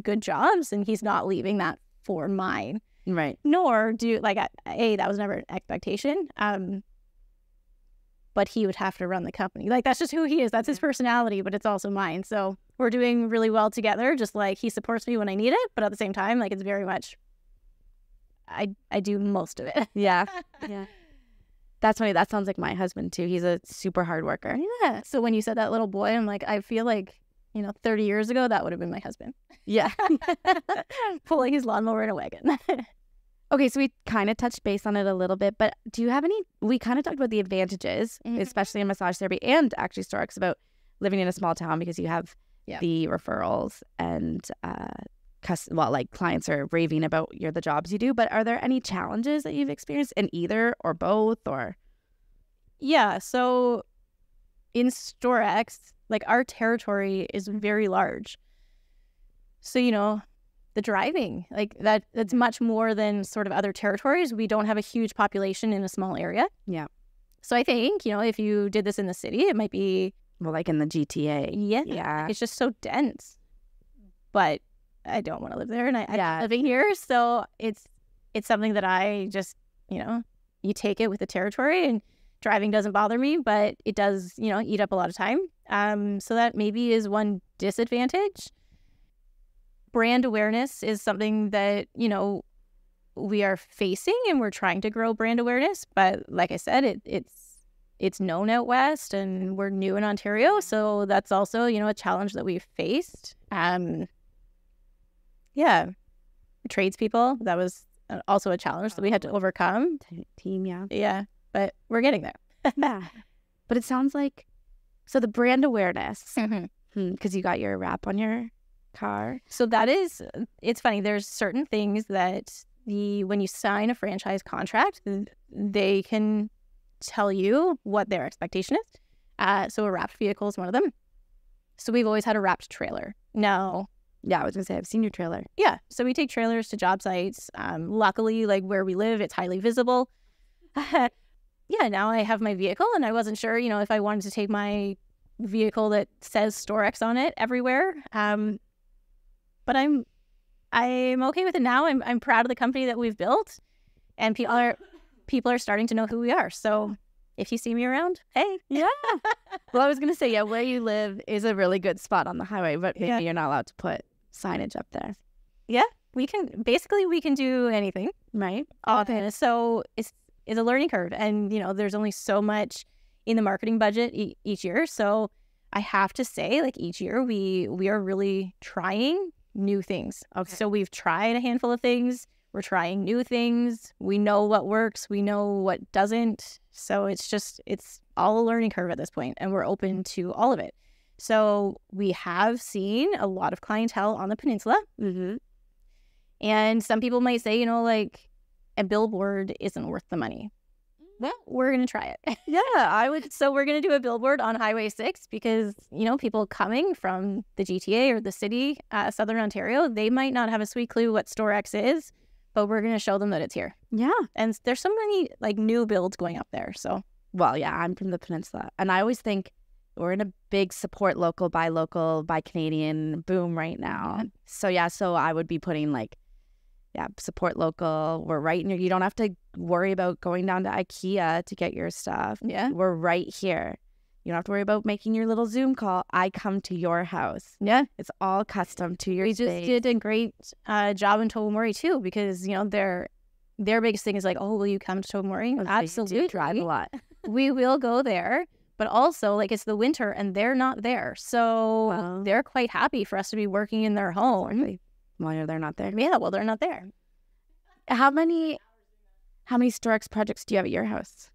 good jobs, and he's not leaving that for mine. Right. Nor that was never an expectation. But he would have to run the company. Like, that's just who he is. That's his personality, but it's also mine. So we're doing really well together. Just like he supports me when I need it, but at the same time, like, it's very much I do most of it. Yeah. Yeah. That's funny. That sounds like my husband too. He's a super hard worker. Yeah. So when you said that little boy, I'm like, I feel like, 30 years ago, that would have been my husband. Yeah. Pulling his lawnmower in a wagon. Okay, so we kind of touched base on it a little bit, but do you have we kind of talked about the advantages, especially in massage therapy and actually Stor-X, about living in a small town because you have the referrals and clients are raving about the jobs you do, but are there any challenges that you've experienced in either or both or? Yeah, so in Stor-X, like, our territory is very large. So, the driving, like, that's much more than sort of other territories. We don't have a huge population in a small area. Yeah. So I think, if you did this in the city, it might be... Well, like in the GTA. Yeah. It's just so dense. But I don't want to live there, and I'm living here. So it's something that I just, you take it with the territory, and driving doesn't bother me, but it does, eat up a lot of time. So that maybe is one disadvantage. Brand awareness is something that, we are facing, and we're trying to grow brand awareness. But like I said, it's known out west, and we're new in Ontario. So that's also, a challenge that we've faced. Yeah. Tradespeople, that was also a challenge that we had to overcome. Team, yeah. Yeah, but we're getting there. Yeah. But it sounds like, so the brand awareness, because you got your wrap on your car. So it's funny. There's certain things that when you sign a franchise contract, they can tell you what their expectation is. So a wrapped vehicle is one of them. So we've always had a wrapped trailer. No. Yeah, I was going to say, I've seen your trailer. Yeah. So we take trailers to job sites. Luckily, like, where we live, it's highly visible. Yeah, now I have my vehicle, and I wasn't sure, if I wanted to take my vehicle that says Stor-X on it everywhere. But I'm okay with it now. I'm proud of the company that we've built, and people are starting to know who we are. So if you see me around, hey. Yeah. Well, I was going to say, yeah, where you live is a really good spot on the highway, but maybe you're not allowed to put signage up there. Yeah, we can do anything, right? So it's a learning curve, and there's only so much in the marketing budget each year. So I have to say, like, each year we are really trying new things. Okay. So we've tried a handful of things. We're trying new things. We know what works. We know what doesn't. So it's all a learning curve at this point, and we're open to all of it. So we have seen a lot of clientele on the peninsula. Mm-hmm. And some people might say, like, a billboard isn't worth the money. Well, we're going to try it. Yeah, I would. So we're going to do a billboard on Highway 6 because, people coming from the GTA or the city, Southern Ontario, they might not have a sweet clue what Stor-X is, but we're going to show them that it's here. Yeah. And there's so many, like, new builds going up there. So, well, yeah, I'm from the peninsula. And I always think we're in a big support local, buy Canadian boom right now. So I would be putting like, support local. We're right near. You don't have to worry about going down to IKEA to get your stuff. Yeah. We're right here. You don't have to worry about making your little Zoom call. I come to your house. Yeah. It's all custom to your We space. just did a great job in Tobermory too, because, you know, their biggest thing is like, oh, will you come to Tobermory? Absolutely. You do drive a lot. We will go there. But also, like, it's the winter and they're not there. So they're quite happy for us to be working in their home. Well, they're not there. Yeah, well, they're not there. How many Stor-X projects do you have at your house?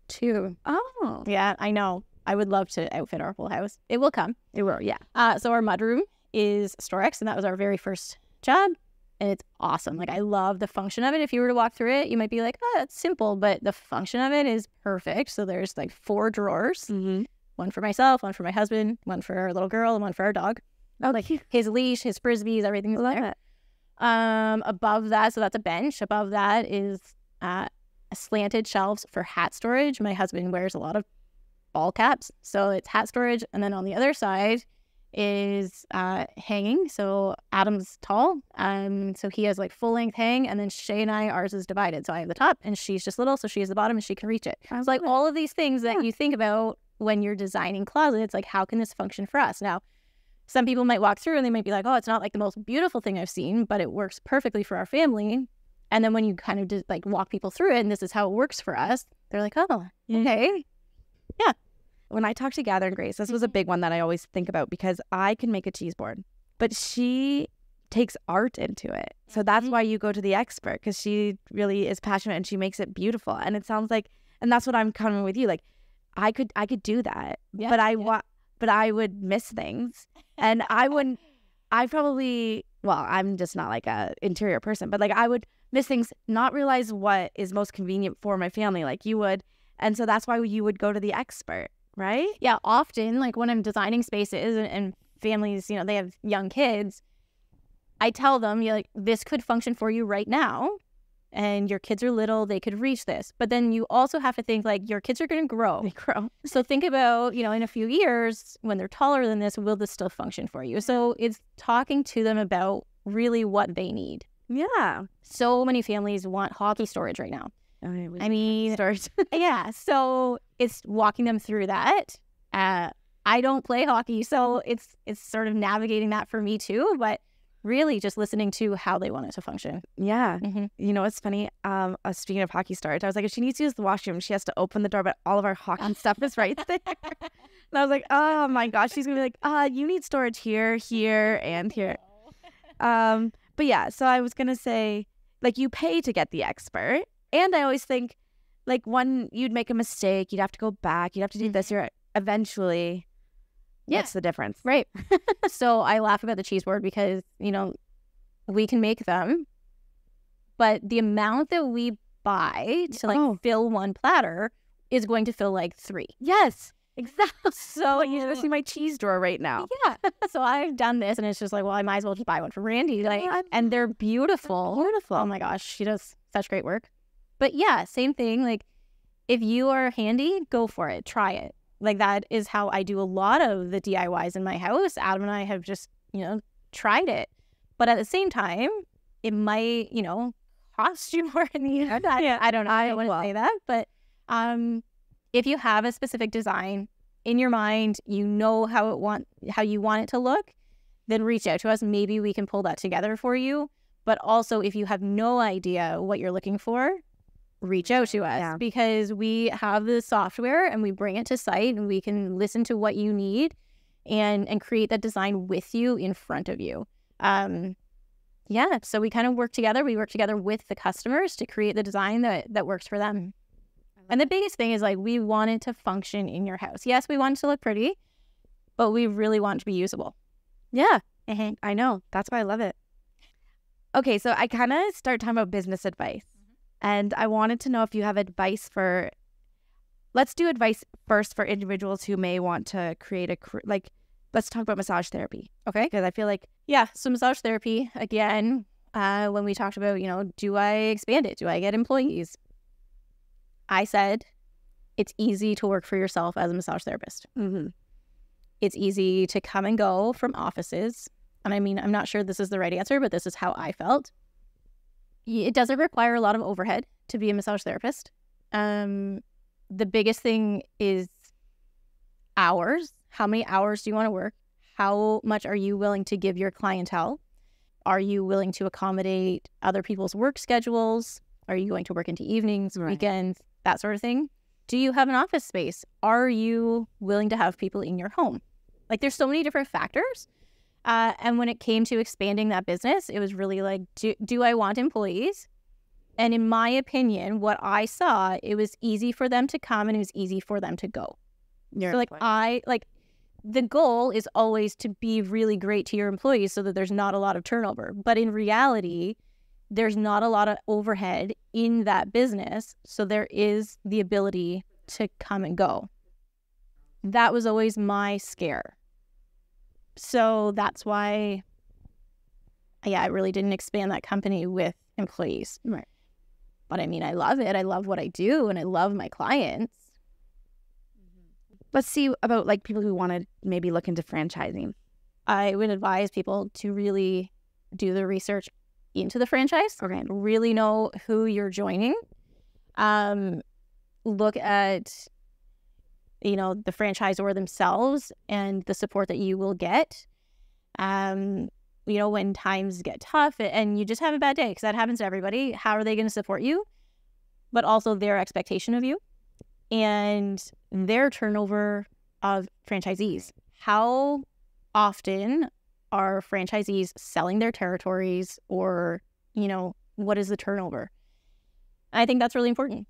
2. Oh. Yeah, I know. I would love to outfit our whole house. It will come. It will, yeah. So our mudroom is Stor-X, and that was our very first job. And it's awesome. Like, I love the function of it. If you were to walk through it, you might be like, oh, it's simple. But the function of it is perfect. So there's like 4 drawers. One for myself, one for my husband, one for our little girl, and one for our dog. Oh, like his leash, his frisbees, everything's there. Above that, so that's a bench. Above that is slanted shelves for hat storage. My husband wears a lot of ball caps, so it's hat storage. And then on the other side is hanging. So Adam's tall, so he has like full length hang, and then Shay and ours is divided. So I have the top, and she's just little, so she has the bottom, and she can reach it. I was like, all of these things that you think about when you're designing closets, like, how can this function for us? Now, some people might walk through and they might be like, oh, it's not like the most beautiful thing I've seen, but it works perfectly for our family. And then when you kind of just like walk people through it and this is how it works for us, they're like, oh, okay. Yeah. When I talk to Gather and Grace, this was a big one that I always think about, because I can make a cheese board, but she takes art into it. So that's why you go to the expert, because she really is passionate and she makes it beautiful. And it sounds like, and that's what I'm coming with you. Like, I could do that, but I would miss things, and I'm just not like a interior person, but like I would miss things, not realize what is most convenient for my family, like you would. And so that's why you would go to the expert, right? Yeah. Often, like when I'm designing spaces and families, you know, they have young kids, I tell them, you're like, this could function for you right now. And your kids are little, they could reach this. But then you also have to think, like, your kids are going to grow. They grow. So think about, you know, in a few years, when they're taller than this, will this still function for you? So it's talking to them about really what they need. Yeah. So many families want hockey storage right now. I mean, storage. Yeah. So it's walking them through that. I don't play hockey, so it's sort of navigating that for me too. But really just listening to how they want it to function. Yeah. You know what's funny? Speaking of hockey storage, I was like, if she needs to use the washroom, she has to open the door, but all of our hockey stuff is right there. And I was like, oh my gosh, she's going to be like, you need storage here, here, and here. But yeah, so I was going to say, like, you pay to get the expert. And I always think, like, when you'd make a mistake, you'd have to go back, you'd have to do this, you're eventually... Yeah. What's the difference? Right. So I laugh about the cheese board because, you know, we can make them, but the amount that we buy to like fill one platter is going to fill like 3. Yes, exactly. So you're going to see my cheese drawer right now. Yeah. So I've done this and it's just like, well, I might as well just buy one for Randy. Like, and they're beautiful. Beautiful. Oh my gosh. She does such great work. But yeah, same thing. Like, if you are handy, go for it. Try it. Like, that is how I do a lot of the DIYs in my house. Adam and I have just, you know, tried it. But at the same time, it might, you know, cost you more in the end. I don't know. I don't want to say that. But if you have a specific design in your mind, you know how you want it to look, then reach out to us. Maybe we can pull that together for you. But also, if you have no idea what you're looking for, reach out to us, because we have the software and we bring it to site and we can listen to what you need and create that design with you in front of you. So we kind of work together. We work together with the customers to create the design that works for them. And the biggest thing is, like, we want it to function in your house. Yes, we want it to look pretty, but we really want it to be usable. Yeah, I know. That's why I love it. Okay, so I kind of start talking about business advice. And I wanted to know if you have advice for, let's do advice first for individuals who may want to create let's talk about massage therapy. Okay. Because I feel like. Yeah. So massage therapy, again, when we talked about, you know, do I expand it? Do I get employees? I said, it's easy to work for yourself as a massage therapist. Mm-hmm. It's easy to come and go from offices. And I mean, I'm not sure this is the right answer, but this is how I felt. It doesn't require a lot of overhead to be a massage therapist. The biggest thing is hours. How many hours do you want to work? How much are you willing to give your clientele? Are you willing to accommodate other people's work schedules? Are you going to work into evenings, weekends, that sort of thing? Do you have an office space? Are you willing to have people in your home? Like, there's so many different factors. And when it came to expanding that business, it was really like, do I want employees? And in my opinion, what I saw, it was easy for them to come and it was easy for them to go. The goal is always to be really great to your employees so that there's not a lot of turnover. But in reality, there's not a lot of overhead in that business. So there is the ability to come and go. That was always my scare. So that's why, I really didn't expand that company with employees. Right. But I mean, I love it. I love what I do and I love my clients. Let's see about like people who want to maybe look into franchising. I would advise people to really do the research into the franchise. Okay. Really know who you're joining. Look at, the franchisor themselves and the support that you will get. When times get tough and you just have a bad day, because that happens to everybody. How are they going to support you? But also their expectation of you and their turnover of franchisees. How often are franchisees selling their territories, or, what is the turnover? I think that's really important.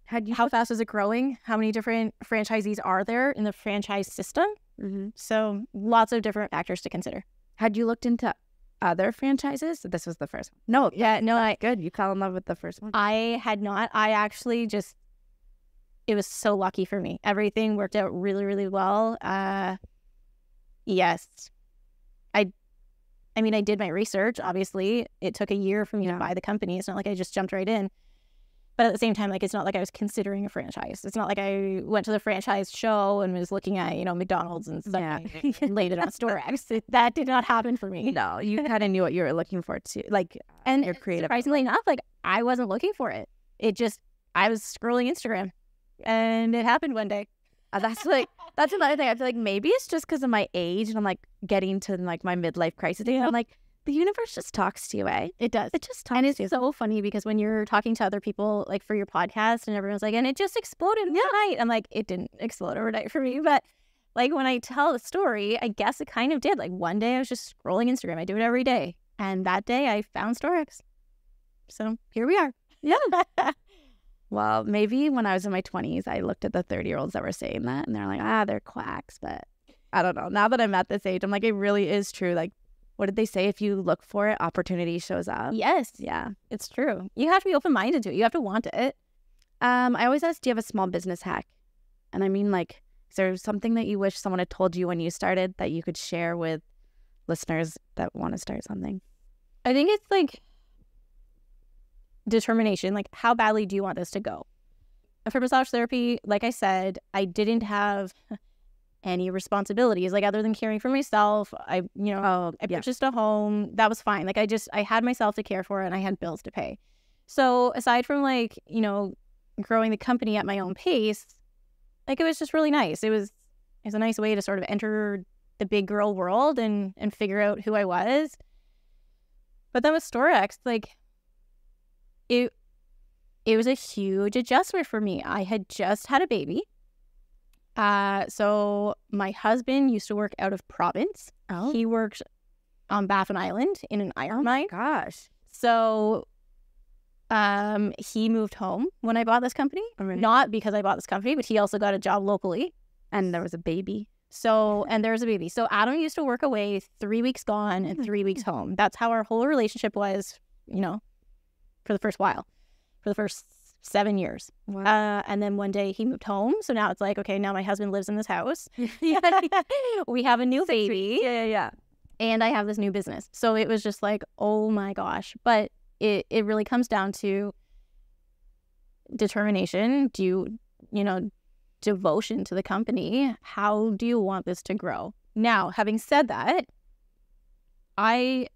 How fast is it growing? How many different franchisees are there in the franchise system? Mm-hmm. So lots of different factors to consider. Had you looked into other franchises? This was the first one. No, Good. You fell in love with the first one. I had not. I actually it was so lucky for me. Everything worked out really, really well. Yes. I mean, I did my research, obviously. It took a year for me to buy the company. It's not like I just jumped right in. But at the same time, like, it's not like I was considering a franchise. It's not like I went to the franchise show and was looking at, McDonald's and stuff. Yeah. Laid it on Stor-X. That did not happen for me. No, you kind of knew what you were looking for too. And your creative. Surprisingly enough, I wasn't looking for it. I was scrolling Instagram and it happened one day. That's another thing. I feel like maybe it's just because of my age and I'm getting to my midlife crisis. Yeah. I'm like, the universe just talks to you, eh? It does. It just talks to you. And it's so funny because when you're talking to other people, for your podcast, and everyone's like, and it just exploded overnight. I'm like, it didn't explode overnight for me. But when I tell the story, I guess it kind of did. One day I was just scrolling Instagram. I do it every day. And that day I found Stor-X. So here we are. Yeah. Well, maybe when I was in my 20s, I looked at the 30-year-olds that were saying that and they're like, they're quacks. But I don't know. Now that I'm at this age, I'm like, it really is true. What did they say? If you look for it, opportunity shows up. Yes. Yeah. It's true. You have to be open-minded to it. You have to want it. I always ask, do you have a small business hack? And I mean, is there something that you wish someone had told you when you started that you could share with listeners that want to start something? I think it's determination. How badly do you want this to go? For massage therapy, like I said, I didn't have any responsibilities, other than caring for myself. I purchased a home. That was fine. I had myself to care for and I had bills to pay. So aside from growing the company at my own pace, it was just really nice. It was a nice way to sort of enter the big girl world and figure out who I was. But then with Stor-X, it was a huge adjustment for me. I had just had a baby. So my husband used to work out of province. Oh. He worked on Baffin Island in an iron mine. Oh my gosh. So he moved home when I bought this company. Right. Not because I bought this company, but he also got a job locally. And there was a baby. And there was a baby. So Adam used to work away 3 weeks gone and 3 weeks home. That's how our whole relationship was, for the first while, for the first 7 years. Wow. And then one day he moved home. So now it's okay, now my husband lives in this house. We have a new baby. Yeah. And I have this new business. So it was just oh my gosh. But it really comes down to determination. Do devotion to the company, how do you want this to grow? Now, having said that, I,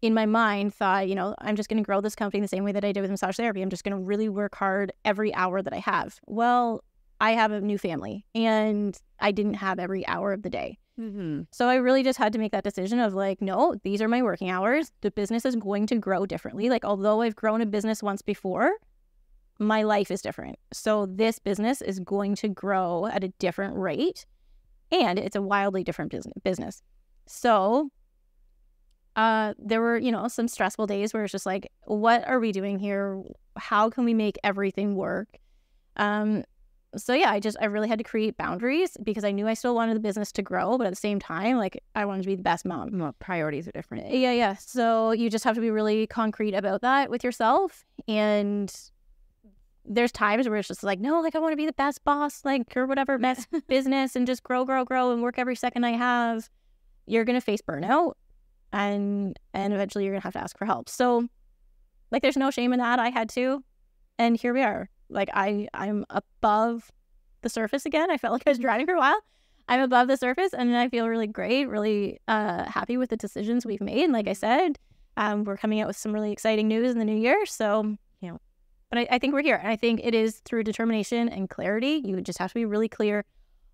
in my mind, thought, I'm just going to grow this company the same way that I did with massage therapy. I'm just going to really work hard every hour that I have. Well, I have a new family and I didn't have every hour of the day. Mm-hmm. So I really just had to make that decision of like, no, these are my working hours. The business is going to grow differently. Like, although I've grown a business once before, my life is different. So this business is going to grow at a different rate, and it's a wildly different business. So there were, some stressful days where it's just like, what are we doing here? How can we make everything work? So yeah, I really had to create boundaries because I knew I still wanted the business to grow, but at the same time, like, I wanted to be the best mom. Well, priorities are different. Yeah. So you just have to be really concrete about that with yourself. And there's times where it's just like, no, like, I want to be the best boss, like, or whatever, best business, and just grow and work every second I have. You're going to face burnout, and eventually you're going to have to ask for help. So, like, there's no shame in that. I had to, and here we are. Like, I'm above the surface again. I felt like I was drowning for a while. I'm above the surface, and I feel really great, really happy with the decisions we've made. And like I said, we're coming out with some really exciting news in the new year. So, but I think we're here. And I think it is through determination and clarity. You just have to be really clear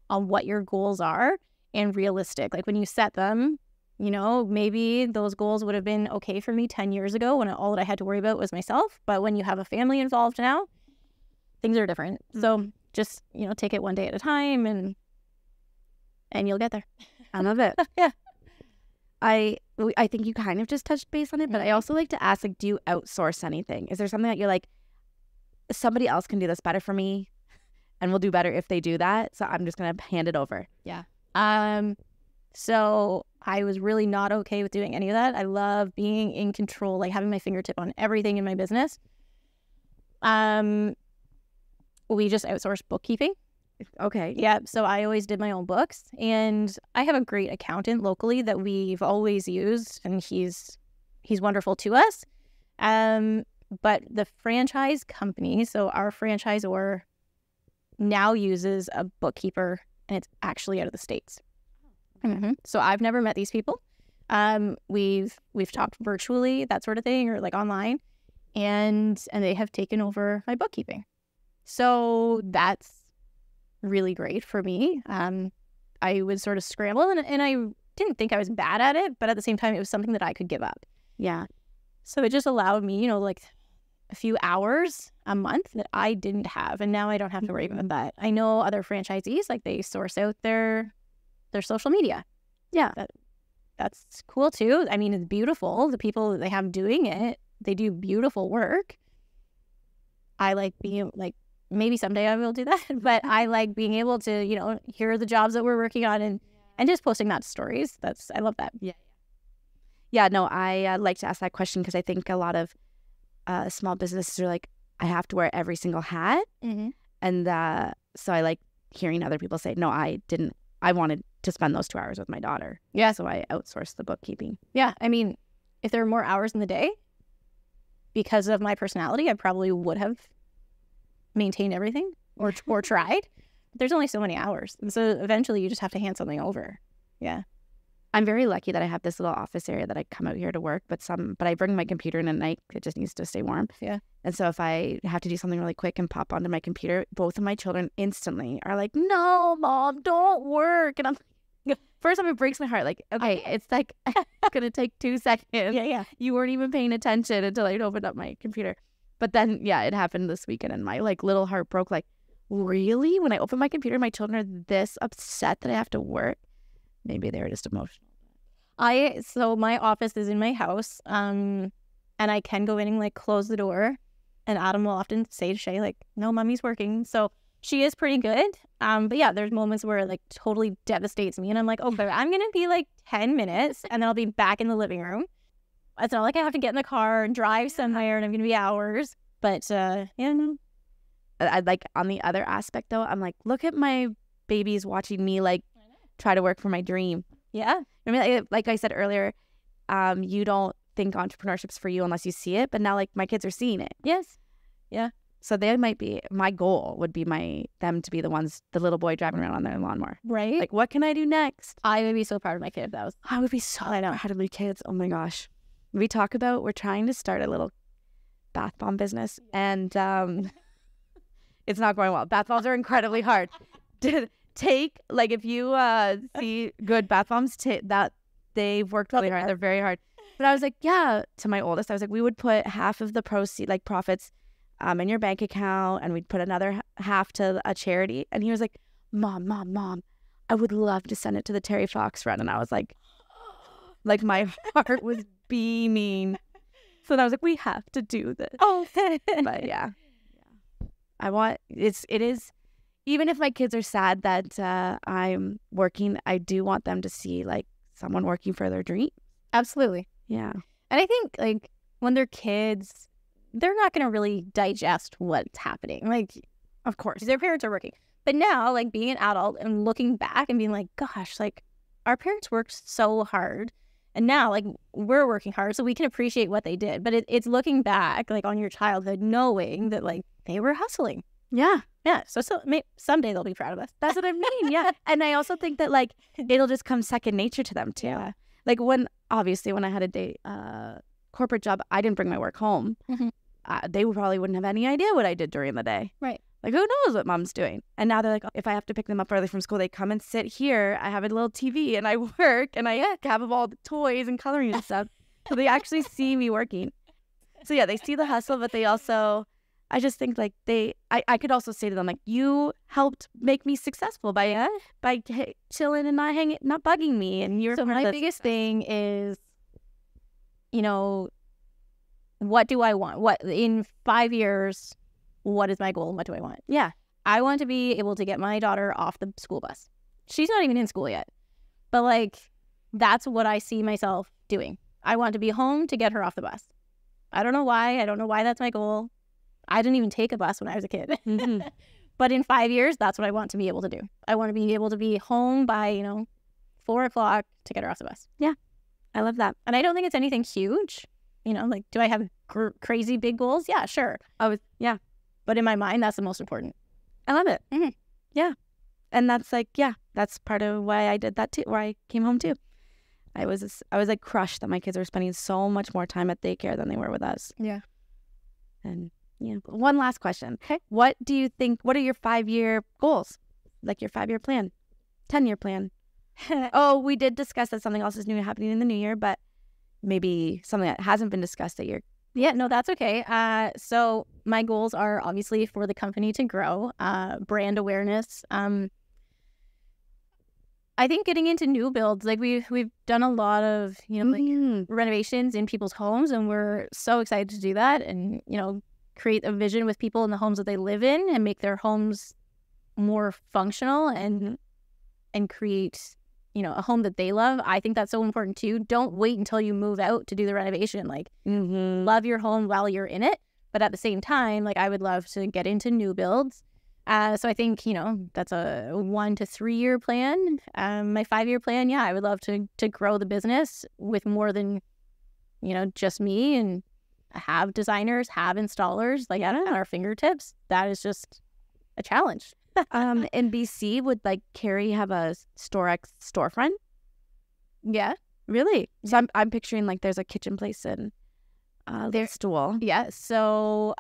on what your goals are and realistic. Like, when you set them, maybe those goals would have been okay for me 10 years ago when all that I had to worry about was myself. But when you have a family involved now, things are different. So just, take it one day at a time, and you'll get there. I love it. Yeah. I think you kind of just touched base on it, but I also like to ask, like, do you outsource anything? Is there something that you're like, somebody else can do this better for me and will do better if they do that, so I'm just going to hand it over? Yeah. So I was really not okay with doing any of that. I love being in control, like having my fingertip on everything in my business. We just outsourced bookkeeping. Okay. Yeah. So I always did my own books, and I have a great accountant locally that we've always used, and he's wonderful to us. But the franchise company, so our franchisor now uses a bookkeeper, and it's actually out of the States. Mm-hmm. So I've never met these people. We've talked virtually, that sort of thing, or like online, and they have taken over my bookkeeping. So that's really great for me. I would sort of scramble, and I didn't think I was bad at it, but at the same time, it was something that I could give up. Yeah. So it just allowed me, like, a few hours a month that I didn't have, and now I don't have to worry about that. I know other franchisees, like, they source out their social media. Yeah, that's cool too. I mean, it's beautiful. The people that they have doing it, they do beautiful work. I like being like, maybe someday I will do that, but I like being able to, here are the jobs that we're working on, and just posting that to stories. I love that. Yeah, no, I like to ask that question because I think a lot of small businesses are like, I have to wear every single hat. Mm-hmm. And so I like hearing other people say, no, I didn't. I wanted to spend those 2 hours with my daughter. Yeah. So I outsourced the bookkeeping. Yeah. I mean, if there were more hours in the day, because of my personality, I probably would have maintained everything or tried. But there's only so many hours. And so eventually you just have to hand something over. Yeah. I'm very lucky that I have this little office area that I come out here to work, but I bring my computer in at night. It just needs to stay warm. Yeah. And so if I have to do something really quick and pop onto my computer, both of my children instantly are like, no, Mom, don't work. And I'm like, first time it breaks my heart. Like, okay, it's like, it's going to take 2 seconds. Yeah. You weren't even paying attention until I opened up my computer. But then, yeah, it happened this weekend, and my like little heart broke. Like, really? When I open my computer, my children are this upset that I have to work. Maybe they were just emotional. So my office is in my house, and I can go in and like close the door, and Adam will often say to Shay, like, no, Mommy's working. So she is pretty good. But yeah, there's moments where it like totally devastates me, and I'm like, okay, I'm going to be like 10 minutes, and then I'll be back in the living room. It's not like I have to get in the car and drive somewhere, and I'm going to be hours. But yeah, no. I'd like, on the other aspect though, I'm like, look at my babies watching me like try to work for my dream. Yeah. I mean, like I said earlier, you don't think entrepreneurship's for you unless you see it, but now like my kids are seeing it. Yes. Yeah. So they might be, my goal would be them to be the little boy driving around on their lawnmower. Right? Like, what can I do next? I would be so proud of my kid. I would be so proud of my kids. Oh my gosh. We're trying to start a little bath bomb business, and it's not going well. Bath bombs are incredibly hard. If you see good bath bombs, that they've worked really hard. They're very hard. But I was like, yeah, to my oldest, I was like, we would put half of the profits in your bank account, and we'd put another half to a charity. And he was like, Mom, I would love to send it to the Terry Fox Run. And I was like my heart was beaming. So I was like, we have to do this. Oh, but yeah. It is, even if my kids are sad that I'm working, I do want them to see like someone working for their dream. Absolutely. Yeah. And I think like when they're kids, they're not going to really digest what's happening. Like, of course, their parents are working. But now, like being an adult and looking back and being like, gosh, like our parents worked so hard. And now, like, we're working hard so we can appreciate what they did. But it's looking back, like, on your childhood, knowing that, like, they were hustling. Yeah. Yeah. So someday they'll be proud of us. That's what I mean. Yeah. And I also think that, like, it'll just come second nature to them, too. Yeah. Like, when I had a corporate job, I didn't bring my work home. Mm-hmm. They probably wouldn't have any idea what I did during the day. Right. Like, who knows what mom's doing? And now they're like, if I have to pick them up early from school, they come and sit here. I have a little TV and I work and I have all the toys and coloring and stuff. So they actually see me working. So yeah, they see the hustle, but they also, I just think like I could also say to them, like, you helped make me successful by chilling and not bugging me. And you're so my biggest thing is, what do I want? What in 5 years? What is my goal and what do I want? Yeah. I want to be able to get my daughter off the school bus. She's not even in school yet. But like, that's what I see myself doing. I want to be home to get her off the bus. I don't know why. I don't know why that's my goal. I didn't even take a bus when I was a kid. Mm-hmm. But in 5 years, that's what I want to be able to do. I want to be able to be home by, 4 o'clock to get her off the bus. Yeah. I love that. And I don't think it's anything huge. Like, do I have crazy big goals? Yeah, sure. Yeah. But in my mind, that's the most important. I love it. Mm-hmm. Yeah. And that's like, that's part of why I did that too, where I came home too. I was like crushed that my kids were spending so much more time at daycare than they were with us. Yeah. And yeah. One last question. Okay. What are your 5-year goals? Like your 5-year plan, 10-year plan? Oh, we did discuss that something else is new happening in the new year, but maybe something that hasn't been discussed that you're. Yeah, no, that's okay. So my goals are obviously for the company to grow, brand awareness. I think getting into new builds, like we've done a lot of, like renovations in people's homes, and we're so excited to do that and, create a vision with people in the homes that they live in and make their homes more functional and create, a home that they love. I think that's so important too. Don't wait until you move out to do the renovation. Like, love your home while you're in it. But at the same time, like, I would love to get into new builds. So I think, that's a 1 to 3 year plan. My 5-year plan, I would love to grow the business with more than, just me, and have designers, have installers, like, at our fingertips. That is just a challenge. In BC, would like Carrie have a Stor-X storefront? Yeah. Really? So I'm picturing like there's a kitchen place in their stool. Yeah. So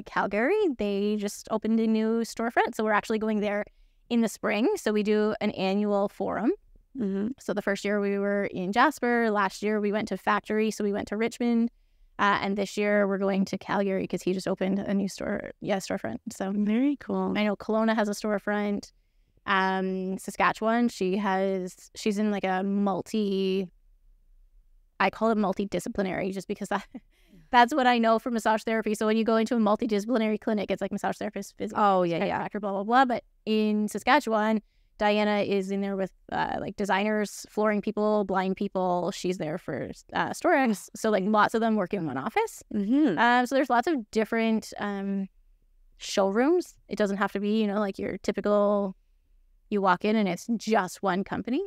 Calgary, they just opened a new storefront. So we're actually going there in the spring. So we do an annual forum. Mm-hmm. So the first year we were in Jasper. Last year we went to Factory. So we went to Richmond. And this year we're going to Calgary because he just opened a new storefront. So very cool. I know Kelowna has a storefront. Saskatchewan, she's in like a I call it multidisciplinary just because that's what I know from massage therapy. So when you go into a multidisciplinary clinic, it's like massage therapist, physio, chiropractor, blah, blah, blah. But in Saskatchewan, Diana is in there with like designers, flooring people, blind people. She's there for Stor-X. So like lots of them work in one office. Mm-hmm. So there's lots of different showrooms. It doesn't have to be, like your typical, you walk in and it's just one company.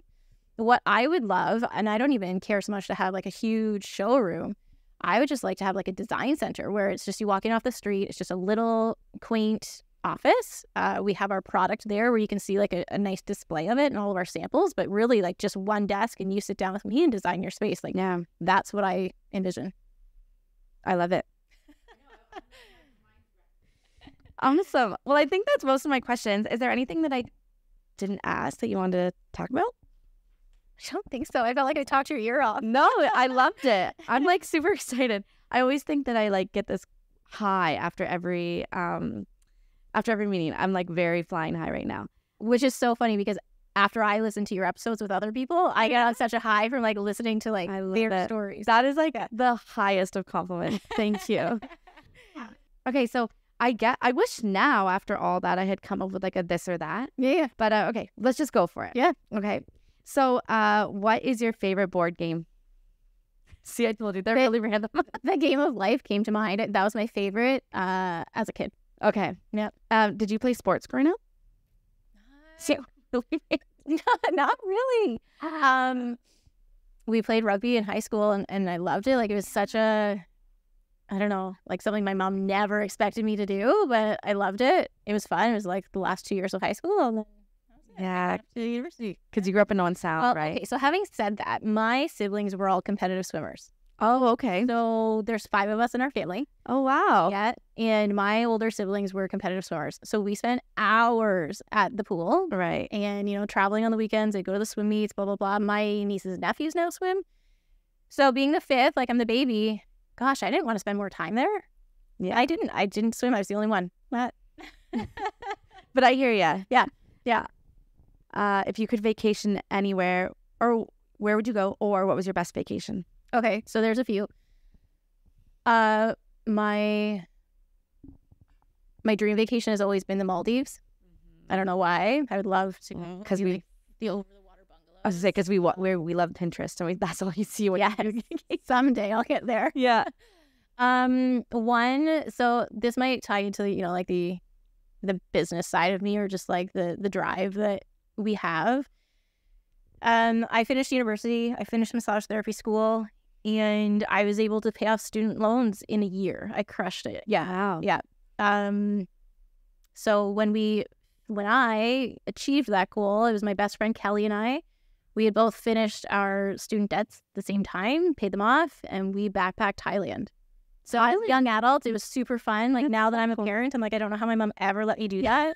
What I would love, and I don't even care so much to have like a huge showroom, I would just like to have like a design center where it's just you walking off the street. It's just a little quaint office. We have our product there where you can see like a nice display of it and all of our samples, but really like just one desk and you sit down with me and design your space. Like, Yeah. that's what I envision. I love it. Awesome. Well, I think that's most of my questions. Is there anything that I didn't ask that you wanted to talk about? I don't think so. I felt like I talked your ear off. No, I loved it. I'm like super excited. I always think that I like get this high after every meeting. I'm like very flying high right now. Which is so funny because after I listen to your episodes with other people, I get on such a high from like listening to like I love their it. stories. That is like the highest of compliments. Thank you. Okay, so I wish now after all that I had come up with like a this or that. Yeah. But okay, let's just go for it. Yeah. Okay. So what is your favorite board game? See, I told you they're really random. The Game of Life came to mind. That was my favorite as a kid. Okay. Yep. Did you play sports growing up? Not really. We played rugby in high school and I loved it. Like it was such a, I don't know, like something my mom never expected me to do, but I loved it. It was fun. It was like the last 2 years of high school. And then Yeah, to the university. because you grew up in Owen Sound, Well, right? okay, so having said that, my siblings were all competitive swimmers. Oh, okay. So there's 5 of us in our family. Oh, wow. Yeah. And my older siblings were competitive swimmers. So we spent hours at the pool Right. and, traveling on the weekends. They'd go to the swim meets, blah, blah, blah. My nieces and nephews now swim. So being the 5th, like I'm the baby, gosh, I didn't want to spend more time there. Yeah. I didn't swim. I was the only one. But But I hear ya. Yeah. Yeah. If you could vacation anywhere, or where would you go, or what was your best vacation? Okay, so there's a few. My dream vacation has always been the Maldives. I don't know why. I would love to go. Because we, The over the water bungalow. I was say, because we love Pinterest, and that's all you see. When Yeah. Someday I'll get there. Yeah. So this might tie into like the business side of me, or just like the drive that we have. I finished university. I finished massage therapy school, and I was able to pay off student loans in a year. I crushed it. Yeah. Wow. Yeah. So when I achieved that goal, it was my best friend Kelly and I. We had both finished our student debts at the same time, paid them off, and we backpacked Thailand. So as young adults, it was super fun. Like now that I'm a parent, I'm like, I don't know how my mom ever let me do that,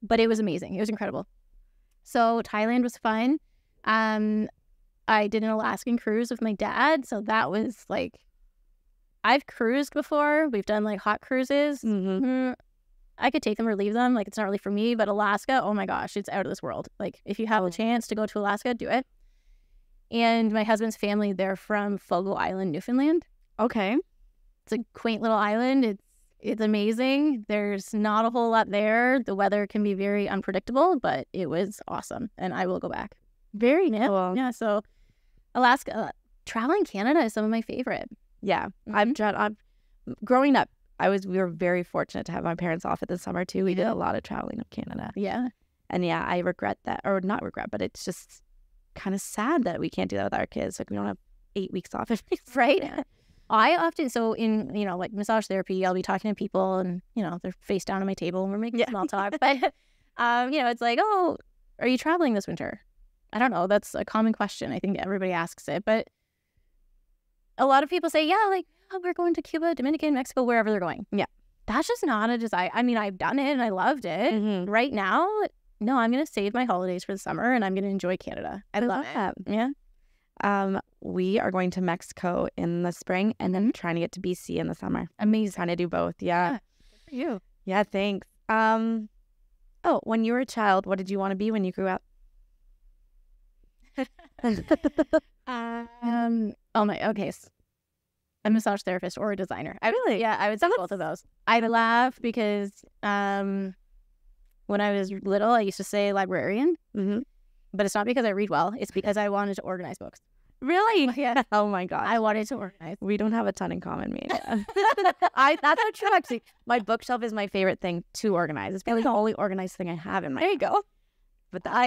but it was amazing. It was incredible. So Thailand was fun. I did an Alaskan cruise with my dad. So that was like, I've cruised before. We've done like hot cruises. Mm-hmm. I could take them or leave them. Like it's not really for me, but Alaska, oh my gosh, it's out of this world. Like if you have a chance to go to Alaska, do it. And my husband's family, they're from Fogo Island, Newfoundland. Okay. It's a quaint little island. It's amazing. There's not a whole lot there. The weather can be very unpredictable, but it was awesome, and I will go back. Very cool. Yeah. So Alaska, traveling Canada is some of my favorite. Yeah. Mhm. I'm growing up. We were very fortunate to have my parents off at the summer too. We did a lot of traveling of Canada. Yeah. And yeah, I regret that, or not regret, but it's just kind of sad that we can't do that with our kids. Like we don't have 8 weeks off every Right. I often, so in, like massage therapy, I'll be talking to people and, they're face down on my table and we're making small talk. But, it's like, oh, are you traveling this winter? I don't know. That's a common question. I think everybody asks it. But a lot of people say, yeah, like, oh, we're going to Cuba, Dominican, Mexico, wherever they're going. Yeah. That's just not a desire. I mean, I've done it and I loved it. Mm-hmm. Right now, no, I'm going to save my holidays for the summer and I'm going to enjoy Canada. I love that. it. Yeah. We are going to Mexico in the spring and then trying to get to BC in the summer. Amazing. Trying to do both. Yeah. Good for you. Yeah, thanks. When you were a child, what did you want to be when you grew up? Okay. A massage therapist or a designer. Really? Yeah, I would say both of those. I laugh because when I was little, I used to say librarian, but it's not because I read well. It's because I wanted to organize books. Really? Yeah. Oh my gosh. I wanted to organize. We don't have a ton in common, me. That's not true, actually. My bookshelf is my favorite thing to organize. It's probably the only organized thing I have in my There you go. But that's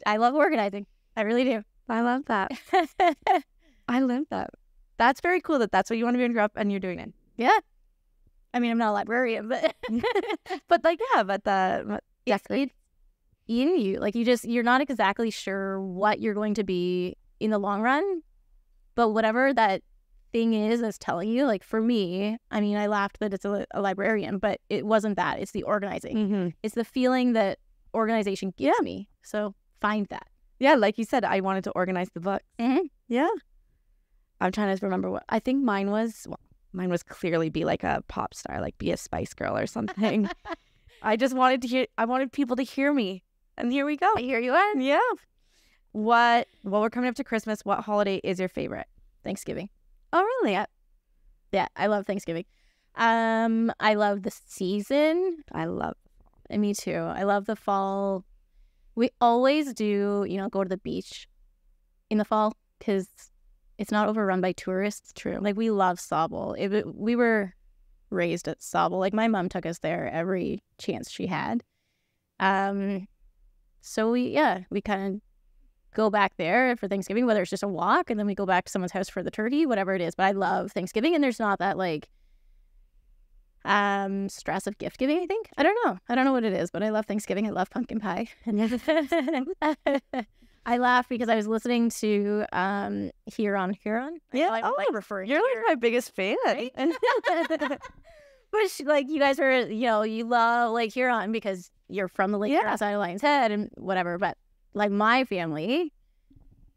I love organizing. I really do. I love that. I love that. That's very cool that that's what you want to be when you grow up and you're doing it. Yeah. I mean, I'm not a librarian, but But like, yeah, but it's in you. Like you're not exactly sure what you're going to be in the long run, but whatever that thing is that's telling you, like for me, I mean, I laughed that it's a librarian, but it wasn't that. It's the organizing. Mm-hmm. It's the feeling that organization gives me. So find that. Yeah, like you said, I wanted to organize the book. Mm-hmm. Yeah. I'm trying to remember what I think mine was. Well, mine was clearly be like a pop star, like be a Spice Girl or something. I just wanted to hear. I wanted people to hear me, and here we go. Here you are. Yeah. Well, we're coming up to Christmas. What holiday is your favorite? Thanksgiving. Oh, really? Yeah, I love Thanksgiving. I love the season. And me too. I love the fall. We always do, go to the beach in the fall because it's not overrun by tourists. True. Like, we love Sauble. We were raised at Sauble. Like, my mom took us there every chance she had. So we kind of go back there for Thanksgiving, whether it's just a walk, and then we go back to someone's house for the turkey, whatever it is. But I love Thanksgiving, and there's not that, like, stress of gift giving, I think. I don't know what it is, but I love Thanksgiving. I love pumpkin pie. I laugh because I was listening to Huron. Yeah, referring. You're like my biggest fan. Right? But like, you guys are, you love like Huron because you're from the Lake Huron side of Lion's Head and whatever. But like, my family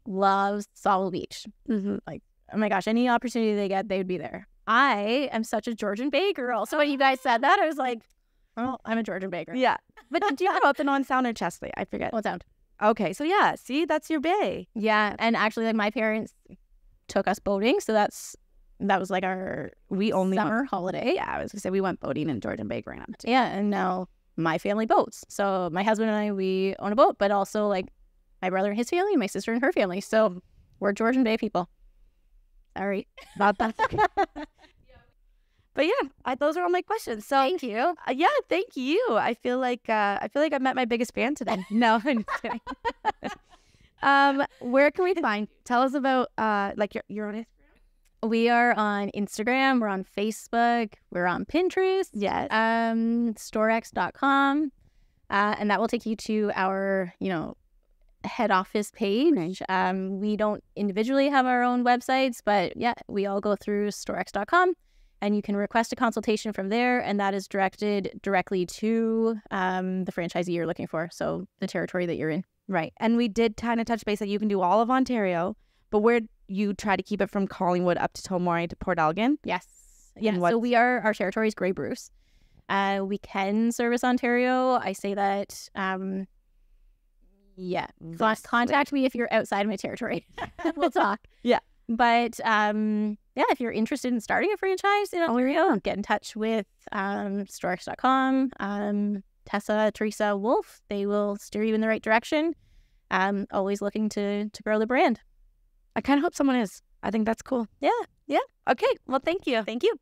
loves Sauble Beach. Mm-hmm. Like, oh my gosh, any opportunity they get, they would be there. I am such a Georgian Bay girl. So when you guys said that, I was like, oh, I'm a Georgian Bay girl. Yeah. But did you grow up in on Sound or Chesley? I forget. What Sound? Okay. So yeah, see, that's your bay. Yeah. And actually, like, my parents took us boating. So that was like our summer holiday. Yeah. I was going to say we went boating in Georgian Bay growing up too. Yeah. And now my family boats. So my husband and I, we own a boat, but also like my brother and his family, my sister and her family. So we're Georgian Bay people. Sorry about that. But yeah, those are all my questions. So thank you. Yeah, thank you. I feel like I met my biggest fan today. No, I'm just kidding. Where can we find? Tell us about like your own Instagram. We are on Instagram. We're on Facebook. We're on Pinterest. Yes. Stor-X.com, and that will take you to our head office page. We don't individually have our own websites, but yeah, we all go through Stor-X.com. And you can request a consultation from there, and that is directed directly to the franchisee you're looking for, so the territory that you're in. Right. And we did kind of touch base that you can do all of Ontario, but where you try to keep it from Collingwood up to Tobermory to Port Elgin? Yes. Yeah. So our territory is Grey Bruce. We can service Ontario. I say that, contact me if you're outside of my territory. We'll talk. Yeah. But if you're interested in starting a franchise in Ontario, get in touch with Stor-X.com. Tessa, Teresa, Wolf, they will steer you in the right direction. Always looking to grow the brand. I kind of hope someone is. I think that's cool. Yeah. Okay. Well, thank you. Thank you.